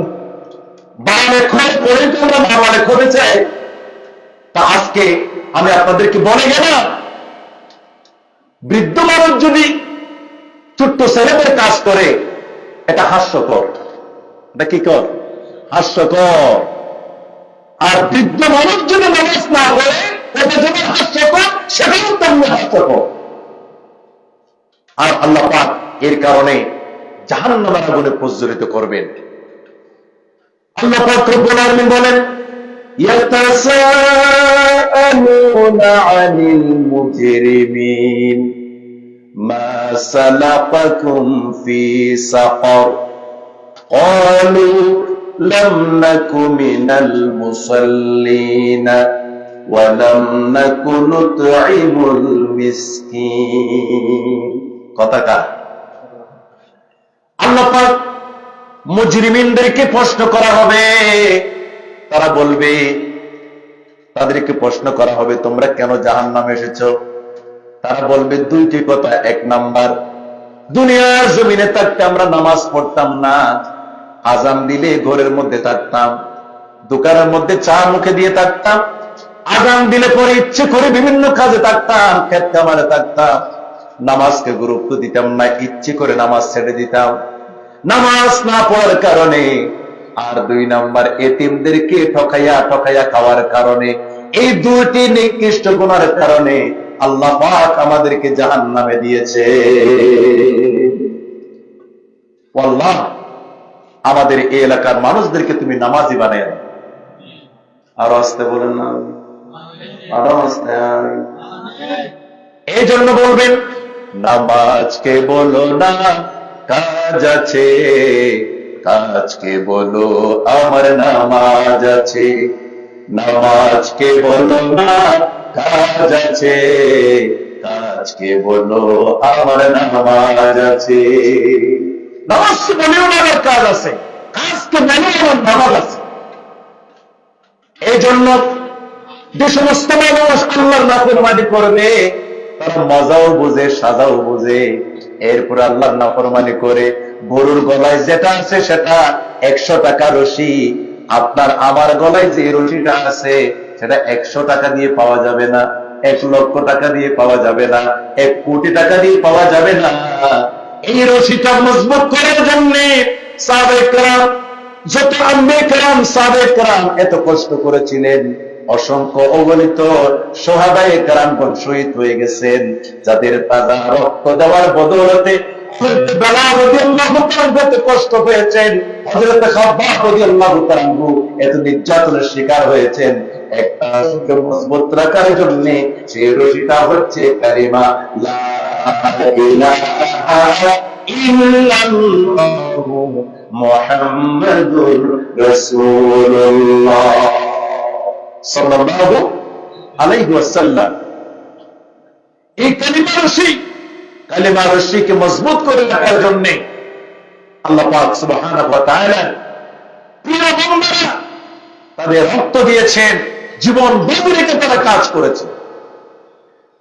বালেগ হওয়ার পরেও কি আমরা নাবালেগ হতে চাই? তা আজকে আমি আপনাদেরকে বলে গেলাম, বৃদ্ধ মানুষ যদি ছোট্ট ছেলেদের কাজ করে এটা হাস্যকর। এটা কি কর? হাস্যকর। আর বৃদ্ধ মানুষ যদি নামাজ না করে এটা যেমন হাস্যকর, সেটাও তেমনি হাস্যকর। আর আল্লাহ পাক এর কারণে জাহান্নামের আগুনে প্রজ্বলিত করবেন। আল্লাহ পাক রব্বুল আলামিন বলেন ইয়াতাসাআলুনা আনিল মুজরিমিন মা সালাকাকুম ফি সাকার ক্বালু লাম নাকু মিনাল মুসাল্লিন ওয়া লাম নাকু নুতঈমুল মিসকিন। কথা কার? আল্লাহ পাক মুজরিমিনদেরকে প্রশ্ন করা হবে। তারা বলবে, তাদেরকে প্রশ্ন করা হবে, তোমরা কেন জাহান্নামে এসেছো? তারা বলবে দুইটি কথা। এক নাম্বার, দুনিয়ার জমিনে থাকতে আমরা নামাজ পড়তাম না, আজান দিলে ঘরের মধ্যে থাকতাম, দোকানের মধ্যে চা মুখে দিয়ে থাকতাম, আজান দিলে পরে ইচ্ছে করে বিভিন্ন কাজে থাকতাম, ক্ষেত খামারে থাকতাম, নামাজকে গুরুত্ব দিতাম না, ইচ্ছে করে নামাজ ছেড়ে দিতাম নামাজ না পড়ার কারণে। আর দুই নাম্বার, এতিমদেরকে ঠকাইয়া ঠকাইয়া খাওয়ার কারণে। এই দুইটি নিকৃষ্ট গুনার কারণে আল্লাহ পাক আমাদেরকে জাহান্নামে দিয়েছে। আল্লাহ আমাদের এই এলাকার মানুষদেরকে তুমি নামাজি বানায় দাও। আরো আসতে বলেন না, আরো আসতে। এই জন্য বলবেন, নামাজকে বলো না কাজ আছে, কাজকে বলো আমার নামাজ আছে। নামাজকে বলো না কাজ আছে, কাজকে বলো আমার নামাজ আছে। নামাজকে বলেও না আমার কাজ আছে, কাজকে বলেও আমার নামাজ আছে। এই জন্য যে সমস্ত মানুষ আল্লাহর নাফরমানি করবে, তারা মজাও বুঝে সাজাও বুঝে, এরপর আল্লাহর নাফরমানি করে গরুর গলায় যেটা আছে সেটা 100 টাকা রশি, আপনার আমার গলায় যে রশিটা আছে সেটা 100 টাকা দিয়ে পাওয়া যাবে না, 1 লক্ষ টাকা দিয়ে পাওয়া যাবে না, 1 কোটি টাকা দিয়ে পাওয়া যাবে না। এই রশিটা মজবুত করার জন্য সাহাবায়ে কেরাম, যত আম্বিয়া কেরাম, সাহাবায়ে কেরাম এত কষ্ট করেছিলেন। অসংখ্য অগণিত সাহাবায়ে কেরামগণ শহীদ হয়ে গেছেন, যাদের তাজা রক্ত দেওয়ার বদৌলতে বেলাল রাদিয়াল্লাহু তাআলা এত কষ্ট পেয়েছেন, হযরত খাব্বাব রাদিয়াল্লাহু তাআলা এত নির্যাতনের শিকার হয়েছেন। একটা মজবুত রাখার জন্য সেই রশিটা হচ্ছে কালিমা লা ইলাহা ইল্লাল্লাহু মুহাম্মাদুর রাসূলুল্লাহ সাল্লাল্লাহু আলাইহি ওয়াসাল্লাম। এই কালিমা রশিকে মজবুত করে রাখার জন্য আল্লাহ পাক সুবহানাহু ওয়া তাআলা প্রিয় বান্দারা তাদের রক্ত দিয়েছেন, জীবন বেঁধে রেখে তারা কাজ করেছে।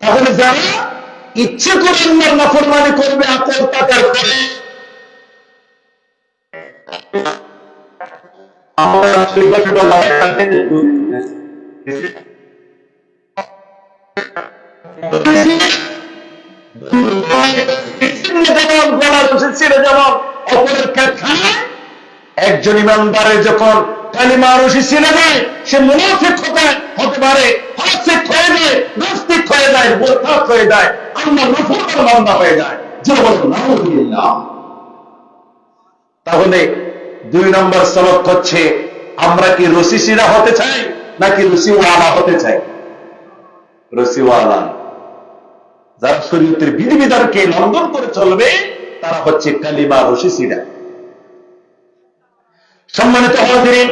তাহলে যারা ইচ্ছে করে আল্লাহর নাফরমানি করবে আকল টাকার করে, আমরা একজন ইমানদারের যখন কালিমা রশি ছিঁড়ে যায়, সে মুনাফিক হতে পারে, ফাসিক হয়ে যায়, নাস্তিক হয়ে যায়, মুরতাদ হয়ে যায়, আল্লাহর নাফরমান বান্দা হয়ে যায়। তাহলে 2 নম্বর সবক হচ্ছে, আমরা কি রশিসিরা হতে চাই নাকি রশিওয়ালা হতে চাই? রশিওয়ালা। যারা শরীয়তের বিধিবিধানকে লঙ্ঘন করে চলবে তারা হচ্ছে কালিমা রশিসিরা। সম্মানিত হাজিরিন,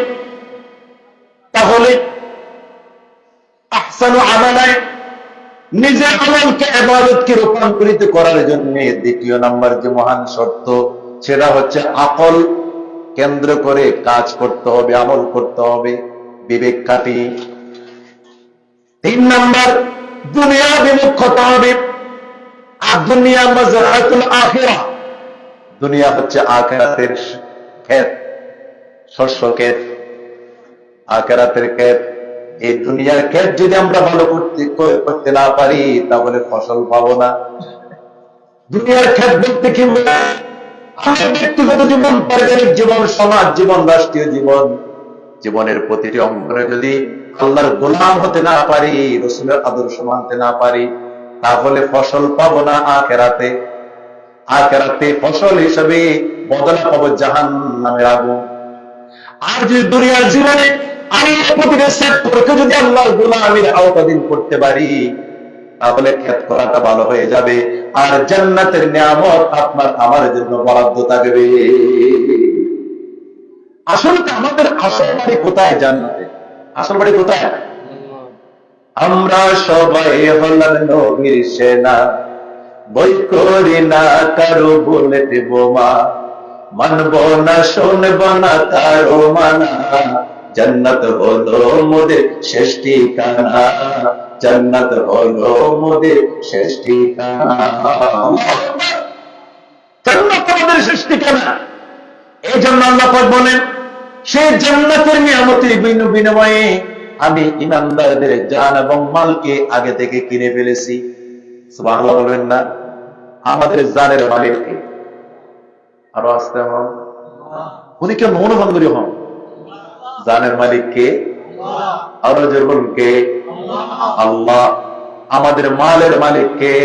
তাহলে আহসানু আমালায় নিজের আমলকে ইবাদতকে রূপান্তরিত করার জন্য দ্বিতীয় নাম্বার যে মহান শর্ত, সেটা হচ্ছে আকল কেন্দ্র করে কাজ করতে হবে, আমল করতে হবে, বিবেক খাটিয়ে। 3 নাম্বার, দুনিয়া বিমুখ হতে হবে। আর দুনিয়া মাজরাতুল আখিরাহ, দুনিয়া হচ্ছে আখিরাতের ক্ষেত, শস্য ক্ষেত, আখিরাতের ক্ষেত। এই দুনিয়ার ক্ষেত যদি আমরা ভালো করতে না পারি তাহলে ফসল পাবো না। দুনিয়ার ক্ষেত বলতে কি, ব্যক্তিগত জীবন, পারিবারিক জীবন, সমাজ জীবন, রাষ্ট্রীয় জীবন, জীবনের প্রতিটি অঙ্গনে যদি আল্লাহর গোলাম হতে না পারি, রাসূলের আদর্শ মানতে না পারি, তাহলে ফসল পাবো না আখিরাতে। আখিরাতে ফসল হিসেবে বদলা পাবো জাহান্নামের আগুন। আর যদি দুনিয়ার জীবনে আমি প্রতিটা সেক্টরকে যদি আল্লাহর গোলামীর আওতাধীন করতে পারি, তাহলে খেত করাটা ভালো হয়ে যাবে, আর জান্নাতের নিয়ামত আপনার আমার জন্য বরাদ্দ থাকবে। আসলে আমাদের আসল বাড়ি কোথায়? জান্নাতে। আসল বাড়ি কোথায়? আমরা সবাই হলাম নবীর সেনা, বই করি না কারো বুলেট বোমা, মানব না শুনব না কারো মানা, জান্নাত হলো মোদের শেষ ঠিকানা, জান্নাত হলো মোদের শেষ ঠিকানা, জান্নাত আমাদের শেষ ঠিকানা। এই জন্য আল্লাহ পাক বলেন, সেই জান্নাতের নিয়ামতের বিনিময়ে আমি ইমানদারদের জান এবং মালকে আগে থেকে কিনে ফেলেছি। সুবহানাল্লাহ বলবেন না? আমাদের জানের মালিক কে? আরো আসতে হন, উনি কেন মনোভঙ্গরী হন? জানের মালিক কে? আরো জোর কে? আল্লাহ। আমাদের মালের মালিক কে?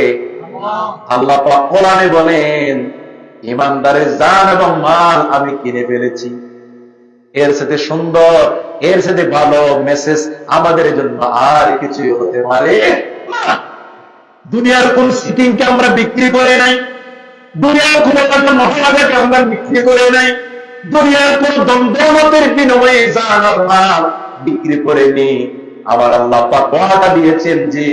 আল্লাহ পাক কোরআনে বলেন, ইমানদারের জান এবং মাল আমি কিনে ফেলেছি। এর সাথে সুন্দর, এর সাথে ভালো মেসেজ আমাদের জন্য আর কিছু হতে পারে না। দুনিয়ার কোন সিটিংকে আমরা বিক্রি করে নাই, দুনিয়ার কোন মহারাজাকে আমরা বিক্রি করে নাই, দুনিয়ার কোন দ্বন্দ্বের বিনিময়ে জান আর মাল বিক্রি করেনি। আমার আল্লাহ পাক ওয়াদা দিয়েছেন যে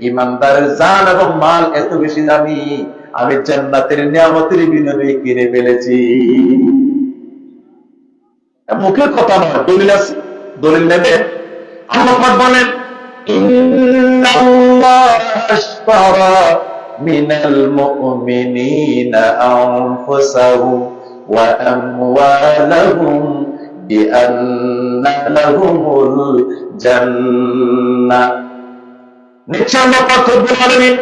ইমানদারের জান এবং মাল এত বেশি দামি, আমি জান্নাতের নিয়ামতের বিনিময়ে কিনে ফেলেছি। মুখের কথা নয়, দলিল আছে, দলিল নেবে। আল্লাহ পাক বলেন, ইন্নাল্লাহ আশতারা মিনাল মুমিনিনা আনফুসাহুম ওয়া আমওয়ালাহুম বিআন্না লাহুমুল জান্নাহ। নিশ্চয় আল্লাহ পাক রব্বুল আলামিন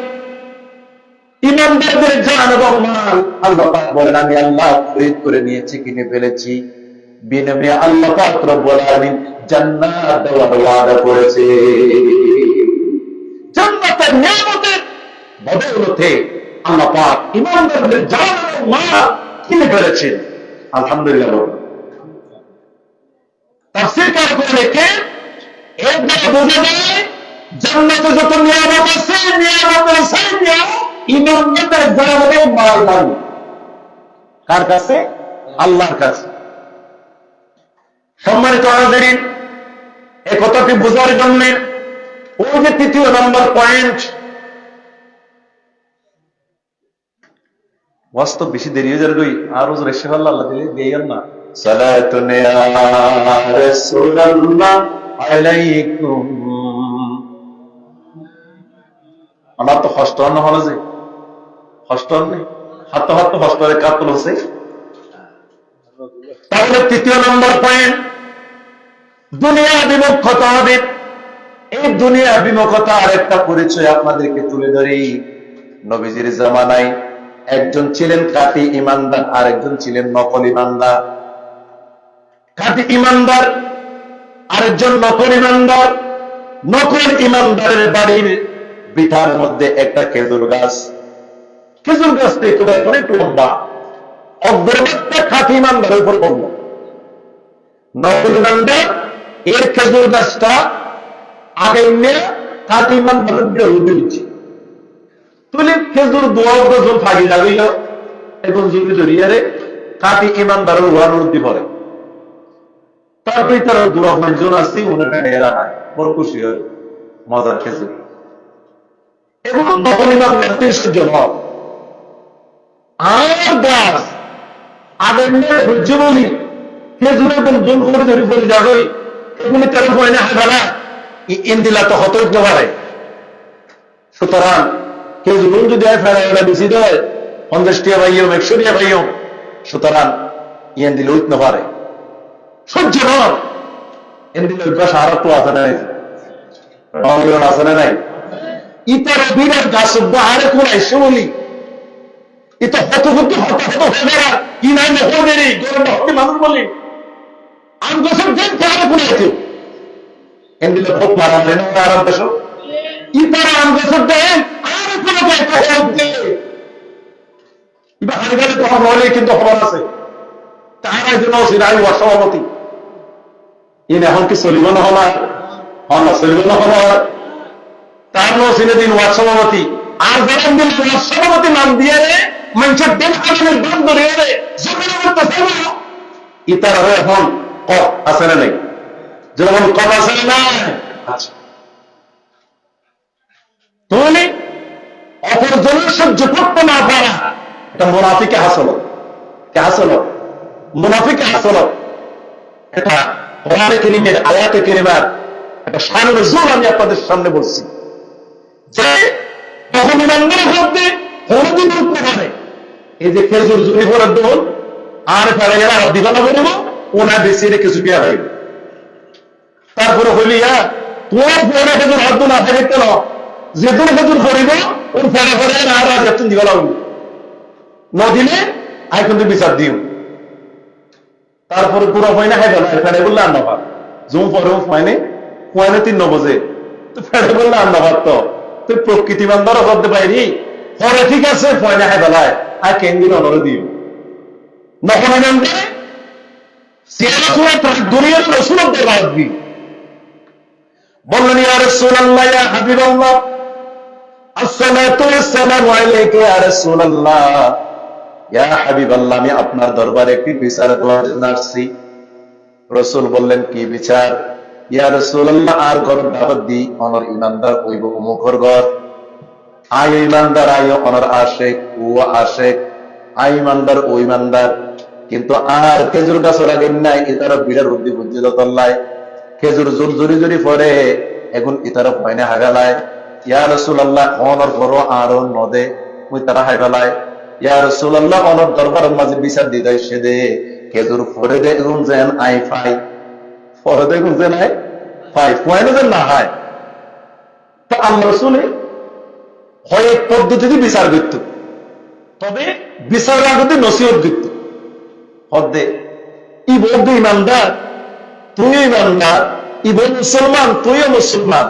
ইমানদারদের জান এবং মাল, আল্লাহ পাক বলেন, আমি আল্লাহ খরিদ করে নিয়েছি, কিনে ফেলেছি। বিনিময়ে আল্লাহ পাক রব্বুল আলামিন জান্নাত দেওয়ার ওয়াদা করেছে। জান্নাতের নিয়ামতের বদৌলতে আল্লাহ পাক ইমানদারদের জান এবং মাল কিনে ফেলেছেন। আলহামদুলিল্লাহ। তাফসীর কার করে রেখে এর দ্বারা বোঝা যায় জান্নাতে যত নিয়ামত আছে, নিয়ামতের সাইয়া ইমানদারদের জান এবং মাল লাগে কার কাছে? আল্লাহর কাছে। সম্মানিত হাজিরিন, এই কথাটি বোঝার জন্য ওই যে তৃতীয় নম্বর পয়েন্ট, বাস্তব বেশি দেরি হয়ে যাবে, আরো রেশে আল্লাহ দিলে দিয়েন না। সালাতুন ইয়া রাসূলুল্লাহ আলাইকুম। আমার তো কষ্ট না হলো যে কষ্ট নেই, হাত হাত কষ্টের কাতল হচ্ছে। তাহলে তৃতীয় নম্বর পয়েন্ট, দুনিয়া বিমুখ হতে হবে। এই দুনিয়া বিমুখতা আরেকটা পরিচয় আপনাদেরকে তুলে ধরি। নবীজির জামানায় একজন ছিলেন খাঁটি ইমানদার, আরেকজন ছিলেন নকল ইমানদার। খাঁটি ইমানদার, আরেকজন নকল ইমানদার। নকল ইমানদারের বাড়ির বিথার মধ্যে একটা খেজুর গাছ, খেজুর গাছটা একটু লম্বা, অগ্রগত্যা খাঁটি ইমানদারের উপর পড়ল। নকল ইমানদার এর খেজুর গাছটা আগে নিয়ে খাঁটি ইমানদারের বিরোধী দিচ্ছে। তুলে খেজুর দোয়া গজল ফাঁকি লাগিল, এখন জুড়ি ধরিয়ারে খাঁটি ইমানদারের উহার উদ্দি পড়ে। তারপরে তারা দোয়া মানুষজন আসছে, উনারা এরা হয় বড় খুশি হয়, মজার খেজুর। এবং নকল ইমানদার 30 জন হয়। আর গাছ আগে নিয়ে হচ্ছে বলি খেজুরের জল করে ধরে বলে যাবে, এগুলি তেরো পয় না হাজারা ইন্দিলা তো হত উঠতে পারে। সুতরাং খেজুর যদি ফেরা বেশি দেয় 50 টাকা পাইও, 100 টাকা পাইও, সুতরাং ইয়েন দিলে উঠতে পারে। সহ্য নয় এন্দিলে অভ্যাস আর তো আছে না, আছে না নাই? ইতার বিরাট গাছ আরে কোন এসে বলি এটা হত হত হত হত কি নাই নেই মানুষ বলি আম গাছের দিন তারা কোন আছে এন্দিলে খুব মারা হয় না আরাম দেশ ইতার আম গাছের দেন আর কোনো তখন হলে কিন্তু খবর আছে তার একজন সিরাই সভাপতি ইন এখন কি চলিব নহলার চলিব নহলার তার নসিনে দিন ওয়ার্ড সভাপতি আর যখন দিন ওয়ার্ড সভাপতি নাম দিয়ে রে মানুষের দিন আসনের দাম ধরে রে ইতার এখন কপ আছে না নেই যেমন কপ আছে না আচ্ছা তুমি অপরজনের সহ্য করতে না পারা এটা মুনাফিকে হাসল মুনাফিকে হাসল এটা কোরআনে কারীমের আয়াতে কারিমার একটা শানুল নজুল আমি আপনাদের সামনে বলছি যে তখন ইমানদারের মধ্যে হরদিন উঠতে পারে এই যে খেজুর জুড়ি ভরার দোল আর ফেলে গেলে আর দিবানা বলবো ওনা বেশি রে কিছু পেয়া হইবে তারপরে হইলিয়া তোমার ফোনে খেজুর হাত না থাকে কেন যে দূর খেজুর করিব ওর ফেলে ফেলে আর আজ এত দিবানা হইব ন দিলে আই কিন্তু বিচার দিও তারপরে পুরো হয় না হেঁটে ফেলে বললে আর নভাব জুম পরে হয়নি 3 বজে তো ফেলে বললে আর নভাব তো তুই প্রকৃতি বান্ধারও করতে পারি পরে ঠিক আছে ফয়না হেঁটালায় আর কেন্দ্রীয় অনরে দিও নখন দুনিয়ার রসুলদের রাজবি বললেন ইয়া রাসূলুল্লাহ ইয়া হাবিবাল্লাহ আসসালাতু ওয়াসসালামু আলাইকা ইয়া রাসূলুল্লাহ ইয়া হাবিবাল্লাহ আমি আপনার দরবারে একটি বিচার আসছি রাসূল বললেন কি বিচার ইয়া রাসূলুল্লাহ আর ঘর দাওয়াত দি অনর ইমানদার হইব মুখর ঘর আয় ইমানদার আয় অনর আশেক ও আশেক আয় ইমানদার ও ইমানদার কিন্তু আর খেজুর গাছ লাগেন নাই ইতারা বিড়ার বুদ্ধি বুঝিল তল্লায় খেজুর জোর জুরি জুরি পরে এখন ইতারা পয়নে হাগালায় ইয়া রাসূলুল্লাহ অনর ঘর আর নদে ওই তারা হাইবালায় ইয়া রাসূলুল্লাহ অনর দরবার মাঝে বিচার দিদাই সে দে খেজুর পরে দে এখন যেন আই ফাই পরে দে এখন যেন আই ফাই পয়নে যেন না হয় তা আল্লাহ রাসূল হয় এক পদ্ধতিতে বিচার করত তবে বিচার আগতে নসিহত দিত হদে ই বলবে ইমানদার তুইও ইমানদার ই বল মুসলমান তুইও মুসলমান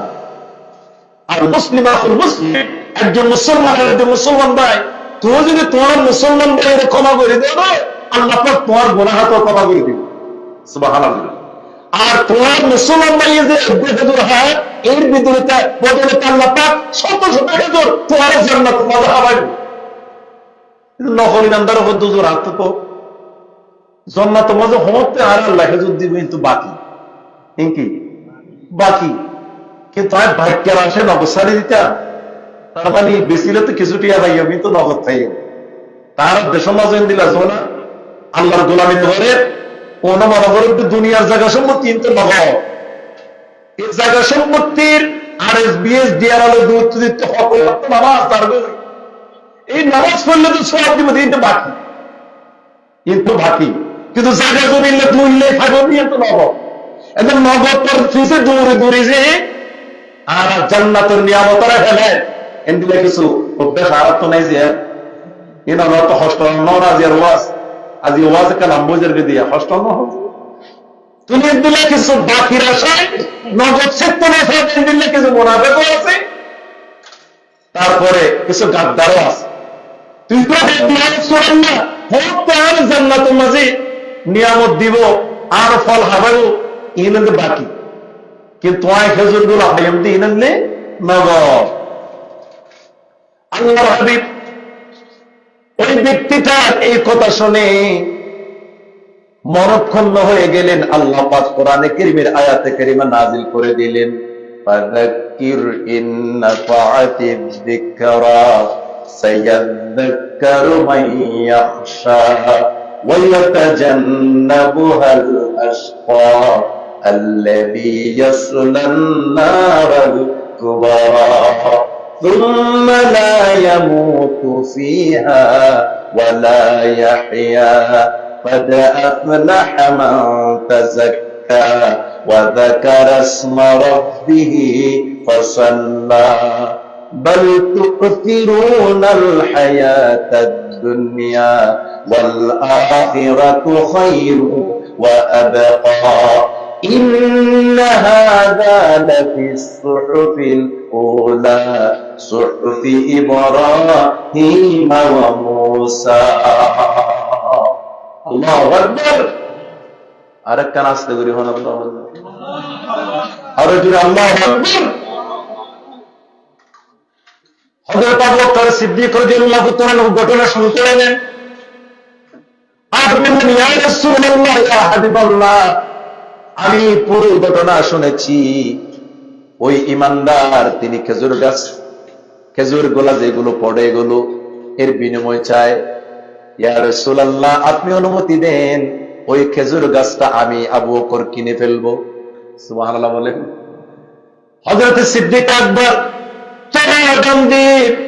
আর মুসলিম আখুল মুসলিম একজন মুসলমানের একজন মুসলমান ভাই তুই যদি তোমার মুসলমান ভাইয়ের ক্ষমা করে দেব আল্লাহ পাক তোমার গুনাহ তো ক্ষমা করে দিবে সুবহানাল্লাহ আর তোমার মুসলমান ভাইয়ের যে বেদুর হয় এর বিদুরতা বদলে আল্লাহ পাক শত শত হেজর তোমার জান্নাত মজা হবে নহল ইমানদার উপর দুজোর হাত তো জান্নাত মজা হতে আর আল্লাহ হেজর দিবে কিন্তু বাকি কি বাকি কিন্তু আর ভাগ্যের আসে নবসারি দিতা তার মানে বেশিলে তো কিছু টিয়া ভাই আমি তো নগদ চাই তার দেশ মজা দিলা না আল্লাহর গোলামি ধরে কোন মনে করেন দুনিয়ার জায়গা সম্পত্তি কিন্তু নগদ এই জায়গা সম্পত্তির RSBS ডিআরএল গুরুত্ব দিতে হবে নামাজ পড়বে এই নামাজ পড়লে তো সব দিব দিনটা বাকি কিন্তু জায়গা জমিলে দুইলে থাকবে নিয়ে তো নগদ এখন নগদ তোর ফিসে দৌড়ে দৌড়ে যে আর জান্নাতের নিয়ামতরা ফেলে এন্ডিলে কিছু অভ্যাস আর তো নাই যে এনা তো হস্টেল নরাজিয়ার ওয়াজ আজি ওয়াজ কালাম বুঝের দিয়া হস্টেল ন তুমি দিলে কিছু বাকির আশায় নগদ সেক্টরে দিলে কিছু মোনাফেকও আছে তারপরে কিছু গাদ্দারও আছে তুই তো শোনেন না হোক আর জান্নাতের মাঝে নিয়ামত দিব আর ফল হাবাইও ইনাদের বাকি কিন্তু আয় খেজুর গুলো হাইম দিয়ে ইনালে নগদ আল্লাহর হাবিব ওই ব্যক্তিটার এই কথা শুনে মনক্ষুণ্ণ হয়ে গেলেন আল্লাহ পাক কোরআনে কারীমের আয়াতে কারিমা নাযিল করে দিলেন ফাযাক্কির ইন নাফাআতিয যিকরা সায়াযাক্কারু মান ইয়াখশা ওয়া ইয়াতাজান্নাবুহাল আশকা আল্লাযী ইয়াসলান নারাল কুবরা ثم لا يموت فيها ولا يحيا قد أفلح من تزكى وذكر اسم ربه فصلى بل تؤثرون الحياة الدنيا والآخرة خير وأبقى إن هذا لفي الصحف الأولى صحف إبراهيم وموسى الله أكبر আর একটা নাস্তে করি হন আরো জুড়ে আল্লাহ হযরত আবু বকর সিদ্দিক রাদিয়াল্লাহু তাআলা ঘটনা শুনতে লাগলেন। ইয়া রাসূলুল্লাহ ইয়া হাবিবাল্লাহ, আমি পুরো ঘটনা শুনেছি। ওই ইমানদার তিনি খেজুর গোলা যেগুলো পড়ে এগুলো এর বিনিময় চায়। ইয়া রাসূলুল্লাহ, আপনি অনুমতি দেন ওই খেজুর গাছটা আমি আবু বকর কিনে ফেলবো। সুবহানাল্লাহ বলেন। হযরত সিদ্দিক আকবর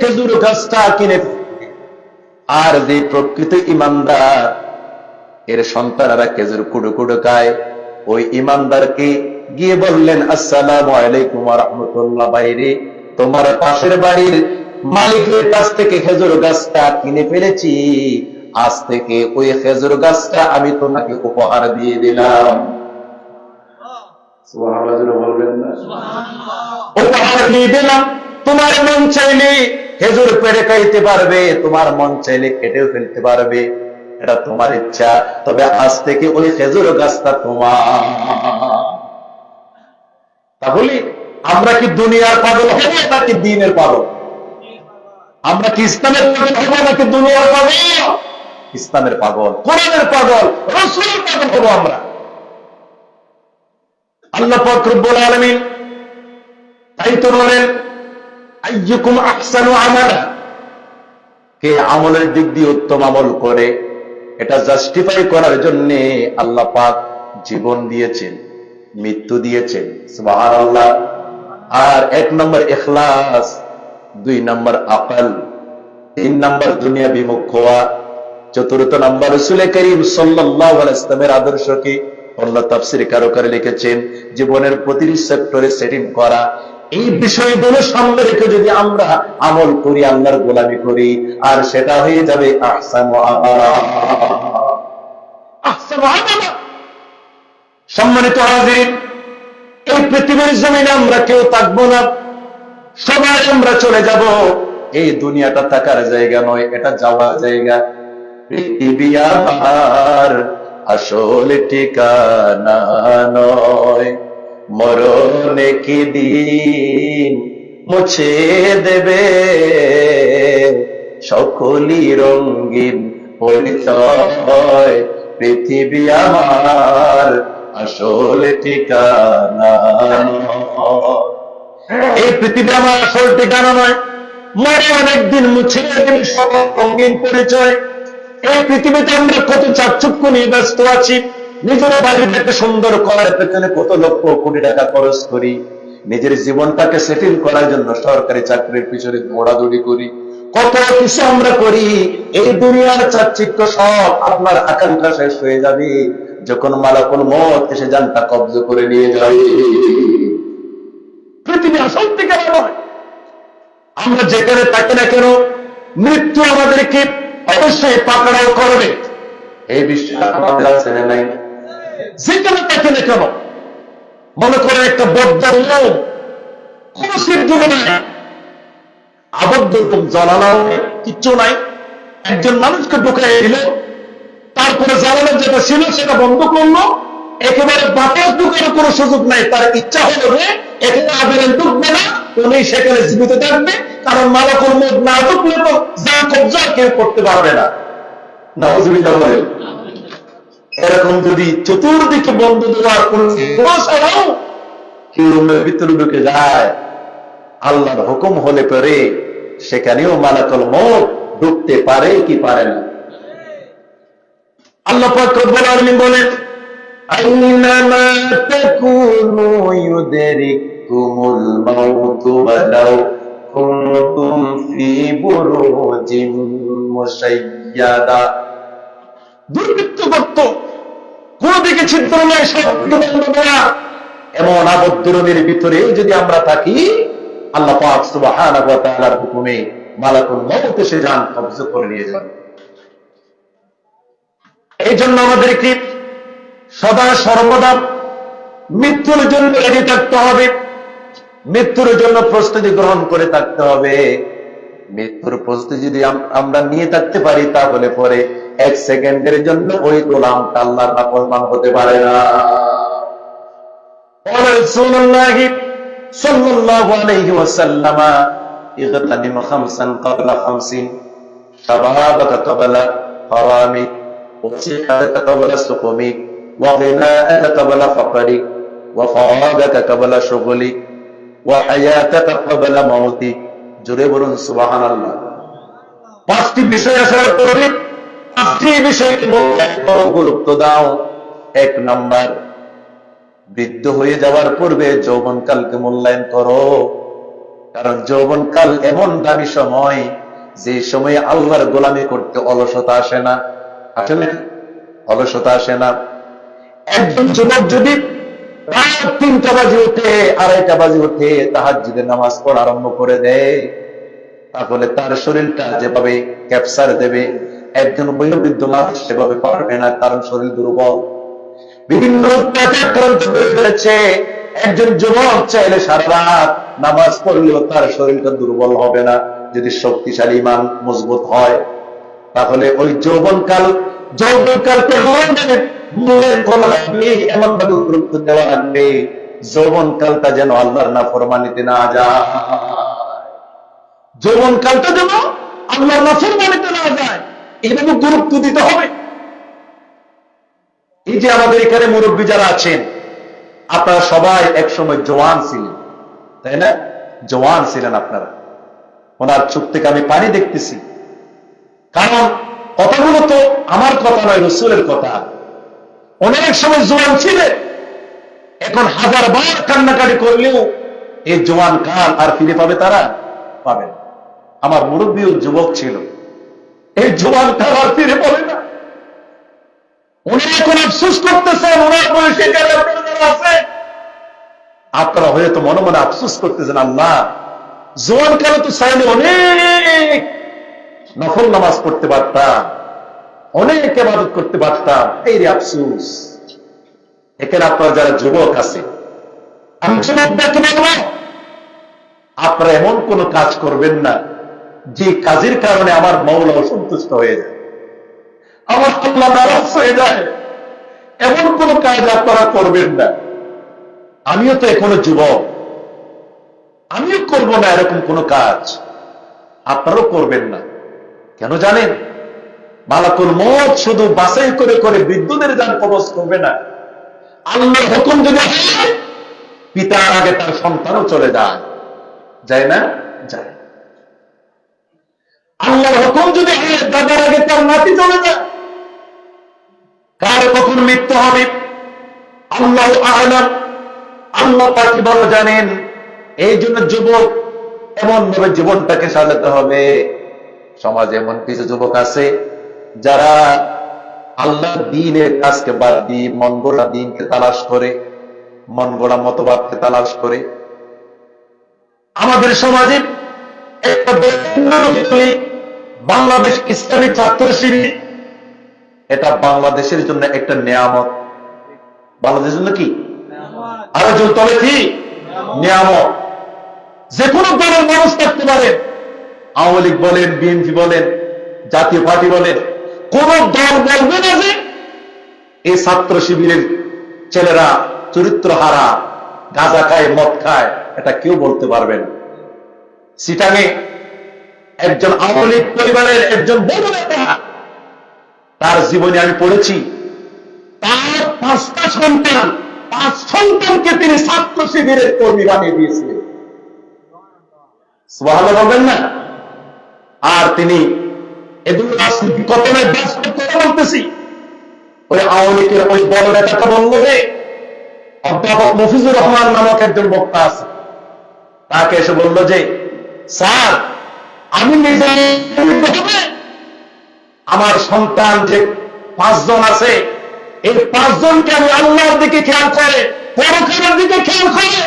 খেজুর গাছটা কিনে, আর যে প্রকৃত ইমানদার এর সন্তানেরা খেজুর কুড়ো কুড়ো খায়, ওই ইমানদারকে গিয়ে বললেন, আসসালামু আলাইকুম ওয়া রাহমাতুল্লাহ, বাইরে তোমার পাশের বাড়ির মালিকের কাছ থেকে খেজুর গাছটা কিনে ফেলেছি, আজ থেকে ওই খেজুর গাছটা আমি তোমাকে উপহার দিয়ে দিলাম। সুবহানাল্লাহ বলবেন না? উপহার দিয়ে দিলাম। তোমার মন চাইলে খেজুর পেড়ে খাইতে পারবে, তোমার মন চাইলে কেটেও ফেলতে পারবে, এটা তোমার ইচ্ছা, তবে আজ থেকে ওই খেজুর গাছটা তোমার। তাহলে আমরা কি দুনিয়ার পাগল হব নাকি দ্বীনের পাগল? আমরা কি ইসলামের পাগল হব নাকি দুনিয়ার পাগল? ইসলামের পাগল, কোরআনের পাগল, রাসূলের পাগল হব আমরা। আল্লাহ পাক রব্বুল আলামিন তাই তো বলেন, আইয়ুকুম আহসানু আমালা, কে আমলের দিক দিয়ে উত্তম আমল করে, এটা জাস্টিফাই করার জন্য আল্লাহ পাক জীবন দিয়েছেন, মৃত্যু দিয়েছেন। সুবহানাল্লাহ। আর 1 নম্বর ইখলাস, 2 নম্বর আকল, 3 নম্বর দুনিয়া বিমুখ হওয়া, 4 নম্বর রাসূল করিম সাল্লাল্লাহু আলাইহি ওয়াসাল্লামের আদর্শকে অন্য তাফসীর কারকরে লিখেছেন জীবনের প্রতিটি সেক্টরে সেটিং করা। এই বিষয়গুলো সামনে রেখে যদি আমরা আমল করি, আল্লাহর গোলামি করি, আর সেটা হয়ে যাবে আহসানু আমালা। আহসানু আমালা। সম্মানিত হাজিরিন, এই পৃথিবীর জমিনে আমরা কেউ থাকবো না, সবাই আমরা চলে যাব। এই দুনিয়াটা থাকার জায়গা নয়, এটা যাওয়ার জায়গা। পৃথিবী আমার আসল ঠিকানা নয়, মরণে কি দিন মুছে দেবে সকলই রঙিন পরিচয়। পৃথিবী আমার আসল ঠিকানা নয়, এই পৃথিবী আমার আসল ঠিকানা নয়, মরণ একদিন মুছে দেবে সকল রঙিন পরিচয়। এই পৃথিবীতে আমরা কত চাকচক্য নিয়ে ব্যস্ত আছি, নিজের বাড়িটাকে সুন্দর করার পেছনে কত লক্ষ কোটি টাকা খরচ করি, নিজের জীবনটাকে সেটেল করার জন্য সরকারি চাকরির পিছনে দৌড়াদৌড়ি করি, কত কিছু আমরা করি। এই দুনিয়ার চাকচিক্য সব আপনার আকাঙ্ক্ষা শেষ হয়ে যাবে যখন মালাকুল মউত এসে জানটা কব্জ করে নিয়ে যাবে। পৃথিবী আসল ঠিকানা নয়। আমরা যেখানে থাকি না কেন, মৃত্যু আমাদেরকে অবশ্যই পাকড়াও করবে, এই বিষয়টা আমাদের আছে না নাই? যেখানে থাকি না কেন, মনে করে একটা বদ্দার লোক, কোন সিদ্ধ নাই, আবদ্ধ জ্বালানো কিচ্ছু নাই, একজন মানুষকে ঢুকাই দিল, তারপরে জ্বালানোর যেটা ছিল সেটা বন্ধ করলো, একেবারে বাতাস ঢুকানোর কোনো সুযোগ নাই। তার ইচ্ছা হলে এখানে আবেদন ঢুকবে না, উনি সেখানে জীবিত থাকবে, কারণ মালাকুল মউত না ঢুকলে তো যা কবজা কেউ করতে পারবে না। নাউযুবিল্লাহ বলেন। এরকম যদি চতুর্দিকে বন্ধ দেওয়ার কোন ছাড়াও কেউ ভিতরে ঢুকে যায়, আল্লাহর হুকুম হলে পরে সেখানেও মালাকুল মউত ঢুকতে পারে কি পারে না? আল্লাহ পাক রব্বুল আলামিন বলেন, আইনামা তাকুনু ইউদরিকুমুল মাউতু ওয়ালাউ কুনতুম ফি বুরুজিন মুশাইয়াদা। দুর্বৃত্ত করত, কোন দিকে ছিদ্র নাই, এমন আবদ্ধ রুমের ভিতরে যদি আমরা থাকি, আল্লাহ পাক সুবহানাহু ওয়া তাআলার হুকুমে মালাকুল মউত এসে জান কবজ করে নিয়ে যাবে। এই জন্য আমাদেরকে সদা সর্বদা মৃত্যুর জন্য রেডি থাকতে হবে, মৃত্যুর জন্য প্রস্তুতি গ্রহণ করে থাকতে হবে। মৃত্যুর প্রস্তুতি যদি আমরা নিয়ে থাকতে পারি, তাহলে পরে 1 সেকেন্ডের জন্য ওই গোলামটা আল্লাহর নাফরমান হতে পারে না। রাসূলুল্লাহ সাল্লাল্লাহু আলাইহি ওয়াসাল্লাম ইগতানিম খামসান ক্বাবলা খামসিন, শাবাবাকা ক্বাবলা হারামিক, ওয়া সিহাতাকা ক্বাবলা সুকুমিক, ওয়া গিনাআকা ক্বাবলা ফাকরিক, ওয়া ফারাগাকা ক্বাবলা শুগলিক, ওয়া হায়াতাকা ক্বাবলা মাউতিক। জোরে বলুন সুবহানাল্লাহ। 5টি বিষয় আসার পরে 5টি বিষয়কে গুরুত্ব দাও। 1 নাম্বার, বৃদ্ধ হয়ে যাওয়ার পূর্বে যৌবনকালকে মূল্যায়ন করো। কারণ যৌবনকাল এমন দামি সময়, যে সময়ে আল্লাহর গোলামি করতে অলসতা আসে না। আসলে অলসতা আসে না। একজন যুবক যদি রাত 3টা বাজে উঠে, 2:30টা বাজে উঠে তাহাজ্জুদের নামাজ পড়া আরম্ভ করে দেয়, তাহলে তার শরীরটা যেভাবে ক্যাপচার দেবে, একজন বয়োবৃদ্ধ মানুষ সেভাবে পারবে না, কারণ শরীর দুর্বল, বিভিন্ন রয়েছে। একজন যুবক চাইলে সারা রাত নামাজ পড়লেও তার শরীরটা দুর্বল হবে না, যদি শক্তিশালী ইমান মজবুত হয়। তাহলে ওই যৌবনকালকে এমন ভাবে গুরুত্ব দেওয়া লাগবে, যৌবনকালটা যেন আল্লাহর নাফরমানিতে না যায়, যৌবনকালটা যেন আল্লাহর নাফরমানিতে না যায়, এইভাবে গুরুত্ব দিতে হবে। এই যে আমাদের এখানে মুরব্বী যারা আছেন, আপনারা সবাই একসময় জওয়ান ছিলেন, তাই না? জওয়ান ছিলেন আপনারা। ওনার চোখ থেকে আমি পানি দেখতেছি, কারণ কথাগুলো তো আমার কথা নয়, রাসূলের কথা। অনেক সময় জওয়ান ছিলেন, এখন 1000 বার কান্নাকাটি করলেও এই জওয়ান কাল আর ফিরে পাবে তারা? পাবে না। আমার মুরব্বীও যুবক ছিল, এই জওয়ান কাল আর ফিরে পাবে না। উনি এখন আফসোস করতেছেন, ওনার বয়সে যারা আছে, আপনারা হয়তো মনে মনে আফসোস করতেছেন, আল্লাহ জওয়ান কালে তো চাইলে অনেক নফল নামাজ পড়তে পারতাম, অনেক ইবাদত করতে পারতাম, এই রে আফসোস। এখানে আপনারা যারা যুবক আছে, আমি যুবকদেরকে বলবো, আপনারা এমন কোন কাজ করবেন না যে কাজের কারণে আমার মাওলা অসন্তুষ্ট হয়ে যায়, আমার আল্লাহ নারাজ হয়ে যায়। এমন কোন কাজ আপনারা করবেন না। আমিও তো এখনো যুবক, আমিও করব না এরকম কোন কাজ, আপনারাও করবেন না। কেন জানেন? মালাকুল মউত শুধু বাছাই করে করে বৃদ্ধদের জান কবজ করবে না। আল্লাহর হুকুম যদি হয়, পিতার আগে তার সন্তানও চলে যায় না? যায়। আল্লাহর হুকুম যদি হয়, দাদার আগে তার নাতি চলে যায়। কার কখন মৃত্যু হবে আল্লাহু আ'লাম, আল্লাহ পাক ভালো জানেন। এই জন্য যুবক এমন ভাবে জীবনটাকে সাজাতে হবে। সমাজে এমন কিছু যুবক আছে যারা আল্লাহর দ্বীনের কাজকে বাদ দিয়ে মন গড়া দ্বীনকে তালাশ করে, মন গড়া মতবাদকে তালাশ করে। আমাদের সমাজে একটা বাংলাদেশ ইসলামী ছাত্র শিবির, এটা বাংলাদেশের জন্য একটা নিয়ামত। বাংলাদেশের জন্য কি? আরো জোর তলে কি? নিয়ামত। যে কোনো দলের মানুষ থাকতে পারেন, আওয়ামী লীগ বলেন, বিএনপি বলেন, জাতীয় পার্টি বলেন, কোন দল বলবে না যে এই ছাত্র শিবিরের ছেলেরা চরিত্র হারা, গাঁজা খায়, মদ খায়, এটা কেউ বলতে পারবেন। সিটাঙে একজন আওয়ামী লীগ পরিবারের একজন বড় নেতা, তার জীবনে আমি পড়েছি, তার 5টা সন্তান, 5 সন্তানকে তিনি ছাত্র শিবিরের কর্মী বানিয়ে দিয়েছিলেন। সুবহানাল্লাহ বলবেন না? আর তিনি এগুলো রাজনীতি কতটা ব্যস্ত করে বলতেছি, ওই আওয়ামী লীগের ওই বড় নেতাটা বলল যে, অধ্যাপক মফিজুর রহমান নামক একজন বক্তা আছে, তাকে এসে বলল যে, স্যার আমি নিজে আমার সন্তান যে 5 জন আছে, এই 5 জনকে আমি আল্লাহর দিকে খেয়াল করে, পরকালের দিকে খেয়াল করে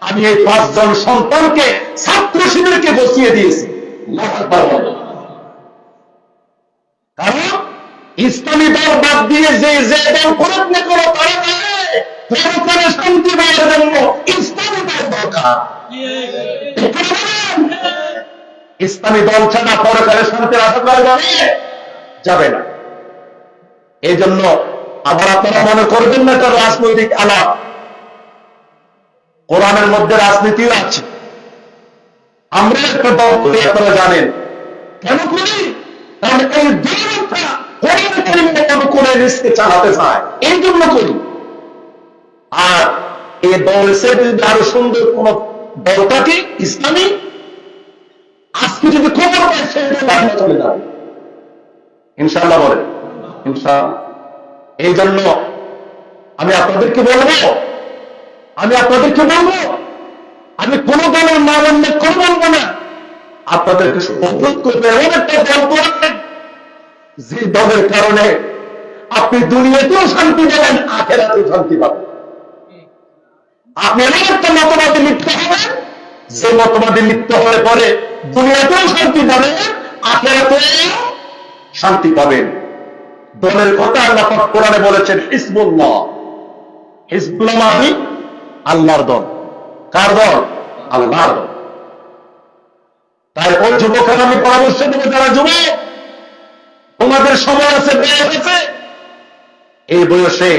আমি এই 5 জন সন্তানকে ছাত্র শিবিরকে বসিয়ে দিয়েছি। কারণ ইসলামী দল বাদ দিয়ে যে দল করুক না করো, পরকালে শান্তি পাওয়ার জন্য ইসলামী দল দরকার। ইসলামী দল ছাড়া পরকালে শান্তির আশা করা যাবে না। এই জন্য আবার আপনারা মনে করবেন না এটা রাজনৈতিক আলাপ। কোরআনের মধ্যে রাজনীতিও আছে। আমরা একটা দল করি, আপনারা জানেন কেন করি? কারণ এই দলটা কোরআন নিজকে চালাতে চায়, এই জন্য করি। আর এই দল সে যদি আরো সুন্দর কোন দলটাকে ইসলামী আজকে যদি খবর পায় সেটা চলে যাবে ইনশাআল্লাহ, বলেন ইনশাআল্লাহ। এই জন্য আমি আপনাদেরকে বলবো, আমি কোন দলের নাম উল্লেখ করে বলবো না, আপনাদেরকে অনুরোধ করবে এমন একটা দল করবেন যে দলের কারণে আপনি দুনিয়াতেও শান্তি পাবেন, আখেরাতেও শান্তি পাবেন। আপনি এমন একটা মতবাদে লিপ্ত হবেন যে মতবাদে লিপ্ত হলে পরে দুনিয়াতেও শান্তি পাবেন, আখেরাতেও শান্তি পাবেন। দলের কথা আল্লাহ পাক কোরআনে বলেছেন হিজবুল্লাহ। হিজবুল্লাহ মানে আল্লাহর দল। কার দল? আল্লাহর দল। তাই ওই যুবকের আমি পরামর্শ দেব, যারা যুবক তোমাদের সময় আছে, বয়স আছে, এই বয়সে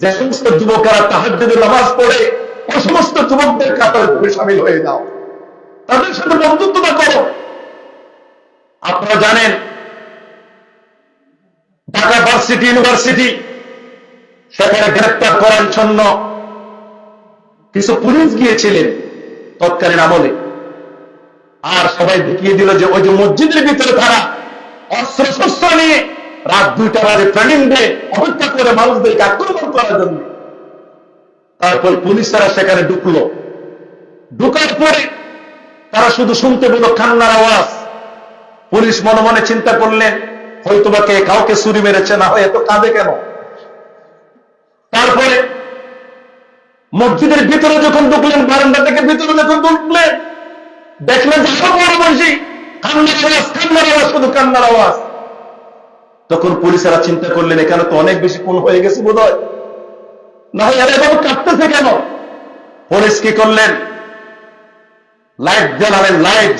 যে সমস্ত যুবকেরা তাহাজ্জুদের নামাজ পড়ে ওই সমস্ত যুবকদের কাতারে তুমি শামিল হয়ে যাও, তাদের সাথে বন্ধুত্বতা করো। আপনারা জানেন ঢাকা ভার্সিটি ইউনিভার্সিটি, সেখানে গ্রেপ্তার করার জন্য কিছু পুলিশ গিয়েছিলেন তৎকালীন আমলে। আর সবাই দেখিয়ে দিল যে ওই যে মসজিদের ভিতরে তারা অস্ত্র শস্ত্র নিয়ে রাত 2টা বাজে ট্রেনিং দিয়ে অপেক্ষা করে মানুষদেরকে আক্রমণ করার জন্য। তারপর পুলিশরা সেখানে ঢুকলো। ঢুকার পরে তারা শুধু শুনতে পেল কান্নার আওয়াজ। পুলিশ মনে মনে চিন্তা করলেন হয়তোবা কে কাউকে ছুরি মেরেছে, না হয় এত কাঁদে কেন। তারপরে মসজিদের ভিতরে যখন ঢুকলেন, বারান্দা থেকে ভিতরে যখন ঢুকলেন, দেখলেন যে আরো বড় বেশি কান্নার আওয়াজ, শুধু কান্নার আওয়াজ। তখন পুলিশেরা চিন্তা করলেন এখানে তো অনেক বেশি খুন হয়ে গেছে বোধ হয়, না হয় এরা এভাবে কাঁদতেছে কেন। পুলিশ কি করলেন? লাইট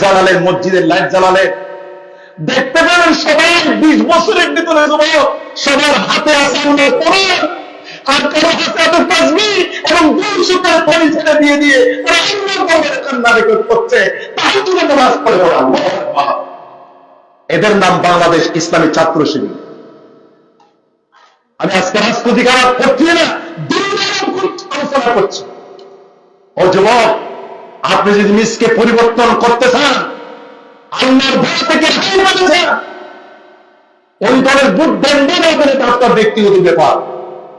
জ্বালালেন, মসজিদের লাইট জ্বালালেন। দেখতে পেলেন সবাই 20 বছরের ভিতরে যুবক, সবার হাতে আছে কোরআন, আর কারো হাতে আছে তাসবিহ এবং 200 পানি ছেড়ে দিয়ে তারা আল্লাহর কান্না রেকর্ড করছে, তাহাজ্জুদের নামাজ পড়ে। এদের নাম বাংলাদেশ ইসলামী ছাত্র শিবির। আমি আজকে রাজনৈতিক আলাপ করছি না, আলোচনা করছি। ও যুবক, আপনি যদি নিজকে পরিবর্তন করতে চান, আল্লাহর ভয় থেকে ওই দলের বুদ্ধের আপনার ব্যক্তিগত ব্যাপার,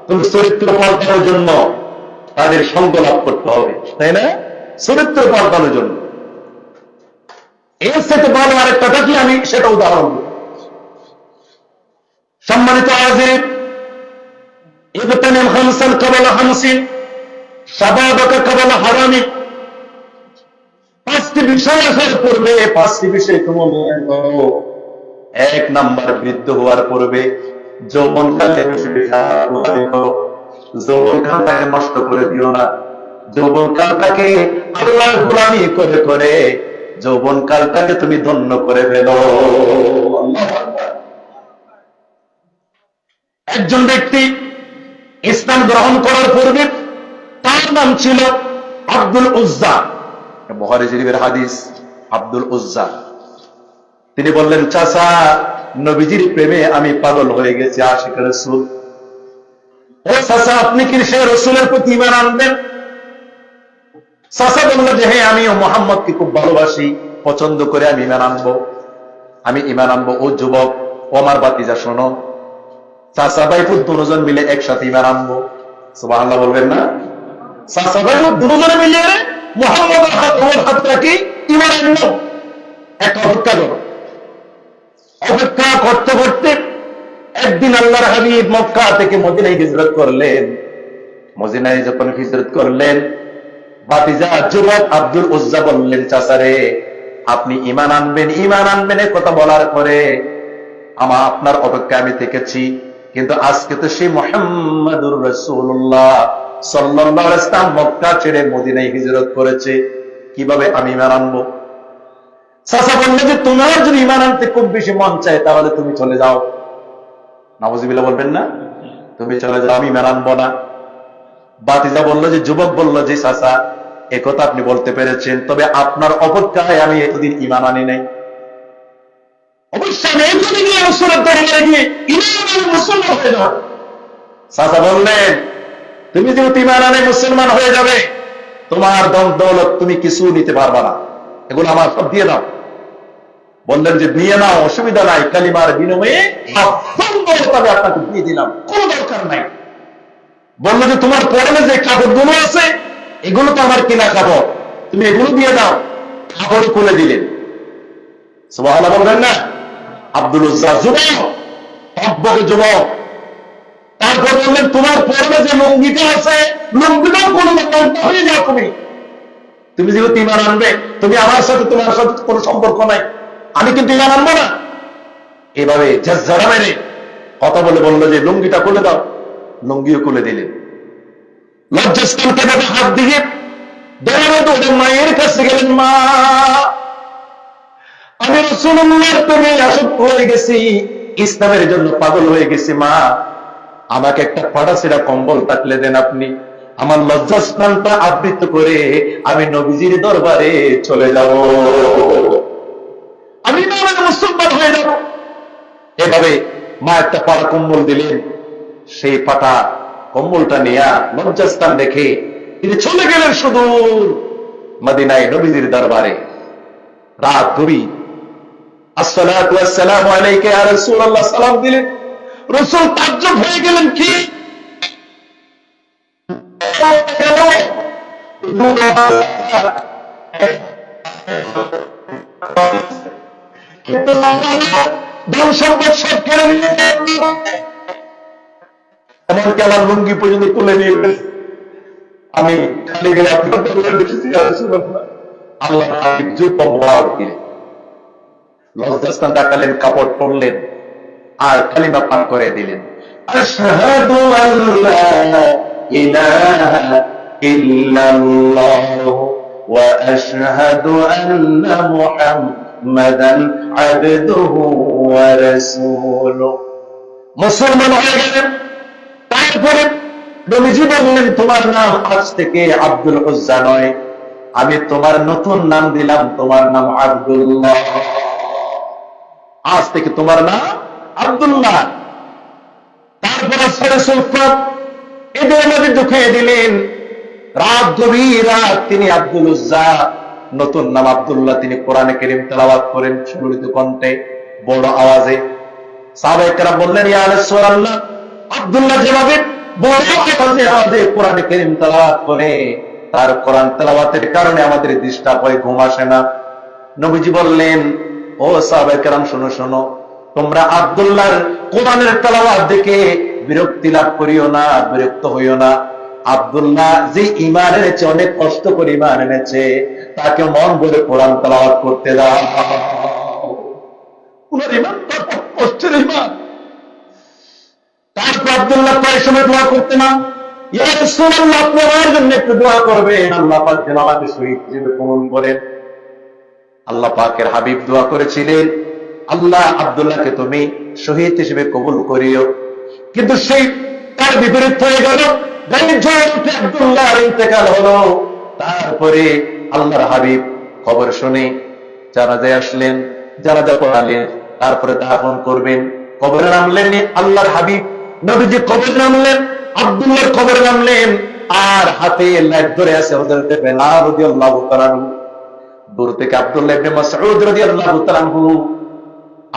তুমি চরিত্র পাল্টানোর জন্য তাদের সঙ্গ লাভ করতে হবে, তাই না? চরিত্র পাল্টানোর জন্য এর সাথে ভালো আরেকটা কি আমি সেটা উদাহরণ দেব। সম্মানিত হাজির, ইবতানিম খামসান কাবলা খামসিন শাবাবাকা কাবলা হারামি, 5টি বিষয় আসার পূর্বে 5টি বিষয় তোমার। 1 নাম্বার, বৃদ্ধ হওয়ার পূর্বে যৌবনকালে যৌবনকালটাকে নষ্ট করে দিও না। যৌবনকালটাকে আল্লাহর গোলামি করে করে যৌবনকালটাকে তুমি ধন্য করে ফেলো। একজন ব্যক্তি ইসলাম গ্রহণ করার পূর্বে তার নাম ছিল আব্দুল উজ্জা। বুখারী শরীফের হাদিস, আব্দুল উজ্জা। তিনি বললেন, চাচা, নবীজির প্রেমে আমি পাগল হয়ে গেছি, আশিক রাসূল। ও চাচা, আপনি কি সে রাসূলের প্রতি ঈমান আনবেন? চাচা বলল যে হ্যাঁ, আমিও মুহাম্মদকে খুব ভালোবাসি, পছন্দ করে আমি ঈমান আনবো। ও যুবক, ও আমার ভাতিজা, শোনো, চাচা ভাই দুজন মিলে একসাথে ঈমান আনবো। সুবহানাল্লাহ বলবেন না? চাচা ভাই দুজনে মিলে মুহাম্মদের হাত রাখি ঈমান আনবো। একটা অপেক্ষা করো। অপেক্ষা করতে করতে একদিন আল্লাহর হাবিব মক্কা থেকে মদিনায় হিজরত করলেন। মদিনায় যখন হিজরত করলেন, ভাতিজা যুবক আব্দুল উজ্জা বললেন, চাচা রে, আপনি ঈমান আনবেন এ কথা বলার পরে আপনার অপেক্ষা আমি থেকেছি, কিন্তু আজকে তো সেই মুহাম্মাদুর রাসূলুল্লাহ সাল্লাল্লাহু আলাইহি ওয়াসাল্লাম মক্কা ছেড়ে মদিনায় হিজরত করেছে, কিভাবে আমি ঈমান আনবো? চাচা বললেন যে তোমার যদি ঈমান আনতে খুব বেশি মন চায় তাহলে তুমি চলে যাও। নাউযুবিল্লাহ বলবেন না, তুমি চলে যাও, আমি ঈমান আনবো না। বাতিজা বলল যে, যুবক বলল যে চাচা একথা আপনি বলতে পেরেছেন, তবে আপনার অপেক্ষায় আমি এতদিন ঈমান আনি নাই। অবশ্যই আমি এতদিন রাসূলের দরবারে গিয়ে ঈমান আনে মুসলমান হয়ে যাব। চাচা বললেন, তুমি যদি ঈমান আনে মুসলমান হয়ে যাবে, তোমার ধন দৌলত তুমি কিছু নিতে পারবা না, এগুলো আমার সব দিয়ে দাও। বললেন যে নিয়ে নাও, অসুবিধা নাই, কালিমার বিনিময়ে আমি আপনাকে দিয়ে দিলাম, কোনো দরকার নাই। বললো যে তোমার পরনে যে কাপড়গুলো আছে এগুলো তো আমার কিনা কাপড়, তুমি এগুলো দিয়ে দাও। কাপড় খুলে দিলেন। সুবহানাল্লাহ বলবেন না? আব্দুল উজ্জা যুবক, যুবক। তারপর বললেন তোমার পরনে যে লুঙ্গিটা আছে লুঙ্গিটাও কোনো হয়ে যাও, তুমি যেহেতু ঈমান আনবে, তুমি আমার সাথে, তোমার সাথে কোনো সম্পর্ক নাই, আমি কিন্তু ঈমান আনবো না। এভাবে ঝাড়া মেরে কথা বলে বললো যে লুঙ্গিটা খুলে দাও, লুঙ্গিও খুলে দিলেন। লজ্জাস্থানকে হাত দিয়ে দৌড়ে মায়ের কাছে গেলেন, মা আমি রাসূলুল্লাহর প্রেমে আসক্ত হয়ে গেছি, ইসলামের জন্য পাগল হয়ে গেছি, মা আমাকে একটা ফাটাছেড়া কম্বল থাকলে দেন আপনি, আমার লজ্জাস্থানটা আবৃত করে আমি নবীজির দরবারে চলে যাব, আমি মুসলমান হয়ে যাব। এভাবে মা একটা পাটা কম্বল দিলেন। সেই পাটা কম্বলটা নিয়ে লজ্জাস্থান দেখে তিনি চলে গেলেন সুদূর মদিনায় নবীজির দরবারে। রাত গভীর। আসসালাতু ওয়াসসালামু আলাইকা ইয়া রাসূলুল্লাহ সালাম দিলেন। রাসূল তাজ্জব হয়ে গেলেন, কি এমনকি আমার লুঙ্গি পর্যন্ত তুলে নিয়ে গেছে। আমি খালি গেলে আল্লাহ লজ্জাস্থান দেখালেন, কাপড় পরলেন আর কালিমা পান করে দিলেন, আশহাদু আল্লা ইলাহা ইল্লাল্লাহ ওয়া আশহাদু আন্না মুহাম্মাদান আবদুহু ওয়া রাসূলুহু। মুসলমান হয়ে গেলেন। তারপরে নবীজি বললেন, তোমার নাম আজ থেকে আব্দুল উজ্জা নয়, আমি তোমার নতুন নাম দিলাম, তোমার নাম আব্দুল্লাহ। আজ থেকে তোমার নাম আব্দুল্লাহ। তারপরে এদের মধ্যে ঢুকিয়ে দিলেন। রাত গভীর রাত তিনি আব্দুল উজ্জা, নতুন নাম আব্দুল্লাহ, তিনি কোরআনে কারীম তেলাওয়াত করেন সুললিত কণ্ঠে, বড় আওয়াজে। সাহাবায়ে কেরাম বললেন, ইয়া রাসূলুল্লাহ, আব্দুল্লাহ যেভাবে বড় আওয়াজে কোরআনে কারীম তেলাওয়াত করে, তার কোরআন তেলাওয়াতের কারণে আমাদের ডিস্টার্ব হয়, ঘুম আসে না। নবীজি বললেন, ও সাহাবায়ে কেরাম শোনো শোনো, তোমরা আব্দুল্লাহর কোরআনের তেলাওয়াত দেখে বিরক্তি লাভ করিও না, বিরক্ত হইও না। আব্দুল্লাহ যে ঈমান এনেছে, অনেক কষ্ট করে ঈমান এনেছে, তাকে মন ভরে কোরআন তেলাওয়াত করতে দাও। ওনার ঈমান কষ্টের ঈমান। তারপর আব্দুল্লাহ প্রায় সময় দোয়া করতে না, ইয়া রাসূলুল্লাহ আপনি আমার জন্য একটু দোয়া করবেন, আল্লাহ পাক যেন আমাকে শহীদ হিসেবে কবুল করেন। আল্লাহ পাকের হাবিব দোয়া করেছিলেন, আল্লাহ আব্দুল্লাহকে তুমি শহীদ হিসেবে কবুল করিও। কিন্তু সেই তার বিপরীত হয়ে গেল, আব্দুল্লাহর ইন্তেকাল হলো। তারপরে আল্লাহর হাবিব খবর শুনে জানাজায় আসলেন, জানাজা পড়ালেন, তারপরে দাফন করবেন। কবরে নামলেন আল্লাহর হাবিব, নবীজি কবরে নামলেন, আব্দুল্লাহর কবরে নামলেন, আর হাতে লাইট ধরে আছে হযরত বেলাল রাদিয়াল্লাহু তাআলা আনহু। দূর থেকে আব্দুল্লাহ ইবনে মাসউদ রাদিয়াল্লাহু তাআলা আনহু,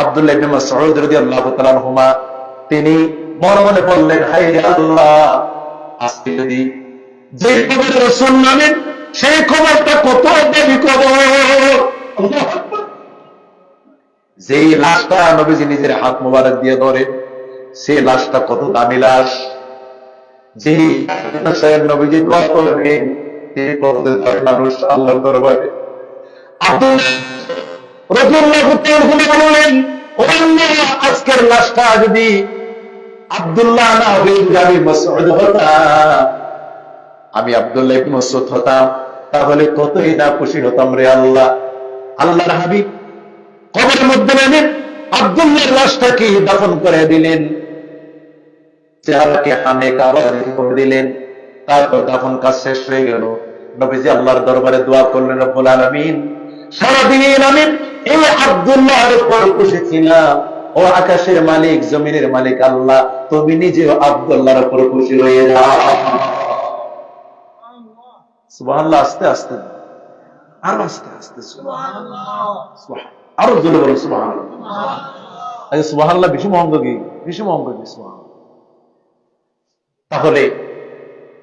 আব্দুল্লাহ ইবনে মাসউদ রাদিয়াল্লাহু তাআলা আনহুমা, তিনি মনে মনে বললেন, হায় আল্লাহ, আজকে যদি যে কবরে রাসূল নামেন সেই কবরটা কত দামি কবর, যে লাশটা নবীজি নিজের হাত মোবারক দিয়ে ধরে, সেই লাশটা কত দামি লাশ, যে নবীজি দোয়া করবেন তিনি কত মানুষ আল্লাহর দরবারে। আজকের লাশটা যদি আব্দুল্লাহ না হয়ে আমি মাসউদ হতাম, আমি আব্দুল্লাহ ইবনে মাসউদ হতাম, তাহলে কতই না খুশি হতাম রে আল্লাহ। আল্লাহর হাবিব কবরের মধ্যে নেমে আব্দুল্লাহর লাশটাকে দাফন করে দিলেন, চেহারাকে হানে কাবা করে দিলেন। তারপর দাফন কাজ শেষ হয়ে গেল। নবীজি আল্লাহর দরবারে দোয়া করলেন, রব্বুল আলামিন, সারাদিন আমি এই আব্দুল্লাহর উপর খুশি ছিলাম, ও আকাশের মালিক জমিনের মালিক আল্লাহ, তুমি নিজেও আব্দুল্লাহর উপর খুশি হয়ে যাও। সুবহানাল্লাহ। আস্তে আস্তে, আরো আস্তে আস্তে, সুবহানাল্লাহ, আরো জোরে বলো সুবহানাল্লাহ। সুবহানাল্লাহ বেশি মহঙ্গ কি? বেশি মহঙ্গ কি? সুবহানাল্লাহ। তাহলে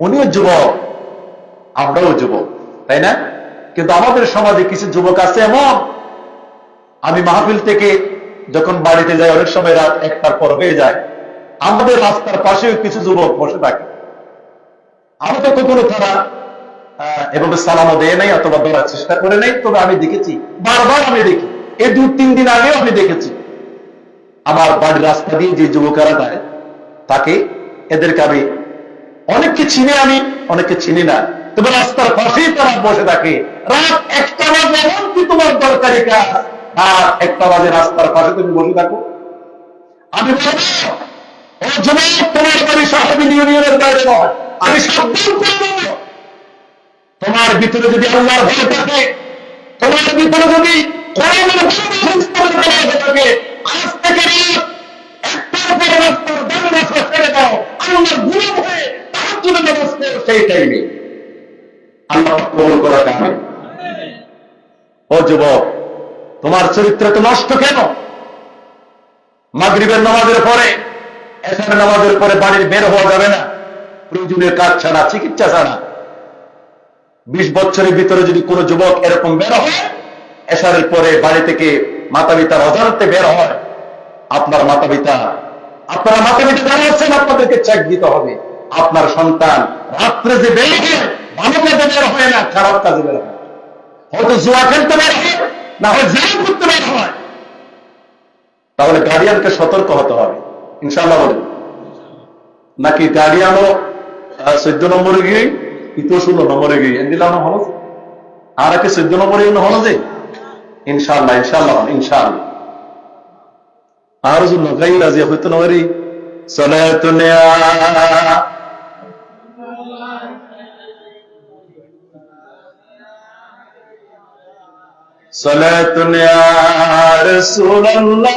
উনিও যুবক, আমরাও যুবক, তাই না? কিন্তু আমাদের সমাজে কিছু যুবক আছে এমন, আমি মাহফিল থেকে যখন বাড়িতে যাই অনেক সময় রাত 1টার পর হয়ে যায়, আমাদের রাস্তার পাশেও কিছু যুবক বসে থাকে। আমাদের কখনো তারা এভাবে সালামও দেয় নাই অথবা ধরার চেষ্টা করে নাই, তবে আমি দেখেছি, বারবার আমি দেখি, এই 2-3 দিন আগেও আমি দেখেছি আমার বাড়ির রাস্তা দিয়ে যে যুবকেরা যায়, তাকে এদেরকে আমি অনেককে চিনি, আমি অনেককে চিনি না, তবে রাস্তার পাশেই তারা বসে থাকে। রাত 1টা বাজে, এমনকি তোমার দরকারি কাজ, আর 1টা বাজে রাস্তার পাশে তুমি বসে থাকো। আমি বলবো, ও যুবক, তোমার বাড়ি সাহেবী ইউনিয়নের বাইরে নয়। আমি সাবধান করবো, তোমার ভিতরে যদি আল্লাহর ভয় থাকে, তোমার ভিতরে যদি কোরআনের ভালোবাসা থাকে, আজ থেকে একটার পর রাস্তার ডান রাস্তা ছেড়ে দাও, আল্লাহর গুলাম হয়ে তাহাজ্জুদের নামাজ পড়ো সেই টাইমে। আল্লাহ কবুল করা যাবে। ও যুবক, তোমার চরিত্র তো নষ্ট কেন? মাগরিবের নামাজের পরে, এশারের নামাজের পরে বাড়ির বের হওয়া যাবে না প্রয়োজনীয় কাজ ছাড়া, চিকিৎসা ছাড়া। 20 বছরের ভিতরে যদি কোনো যুবক এরকম বের হয়, এশারের পরে বাড়ি থেকে মাতা পিতার অজান্তে বের হয়, আপনারা মাতা পিতা যারা আছেন, আপনাদেরকে চেক দিতে হবে। আপনার সন্তান রাত্রে যে বের হয়, ভালো কাজে বের হয় না, খারাপ কাজে বের হয়। হয়তো জুয়া খেলতে বের হয়, না হয় জিনা করতে বের হয়। তাহলে গার্ডিয়ানকে সতর্ক হতে হবে, ইনশাআল্লাহ। বলেন নাকি গার্ডিয়ানও 14 নম্বরে গিয়ে, 16 নম্বরে গিয়ে দিলাম হলো, আর একে 14 নম্বরে হলো যে, ইনশাআল্লাহ ইনশাআল্লাহ ইনশাআল্লাহ। আর জন্য গাই রাজি হইতো না ওরি সালাতুন সালাতুন ইয়া রাসূলুল্লাহ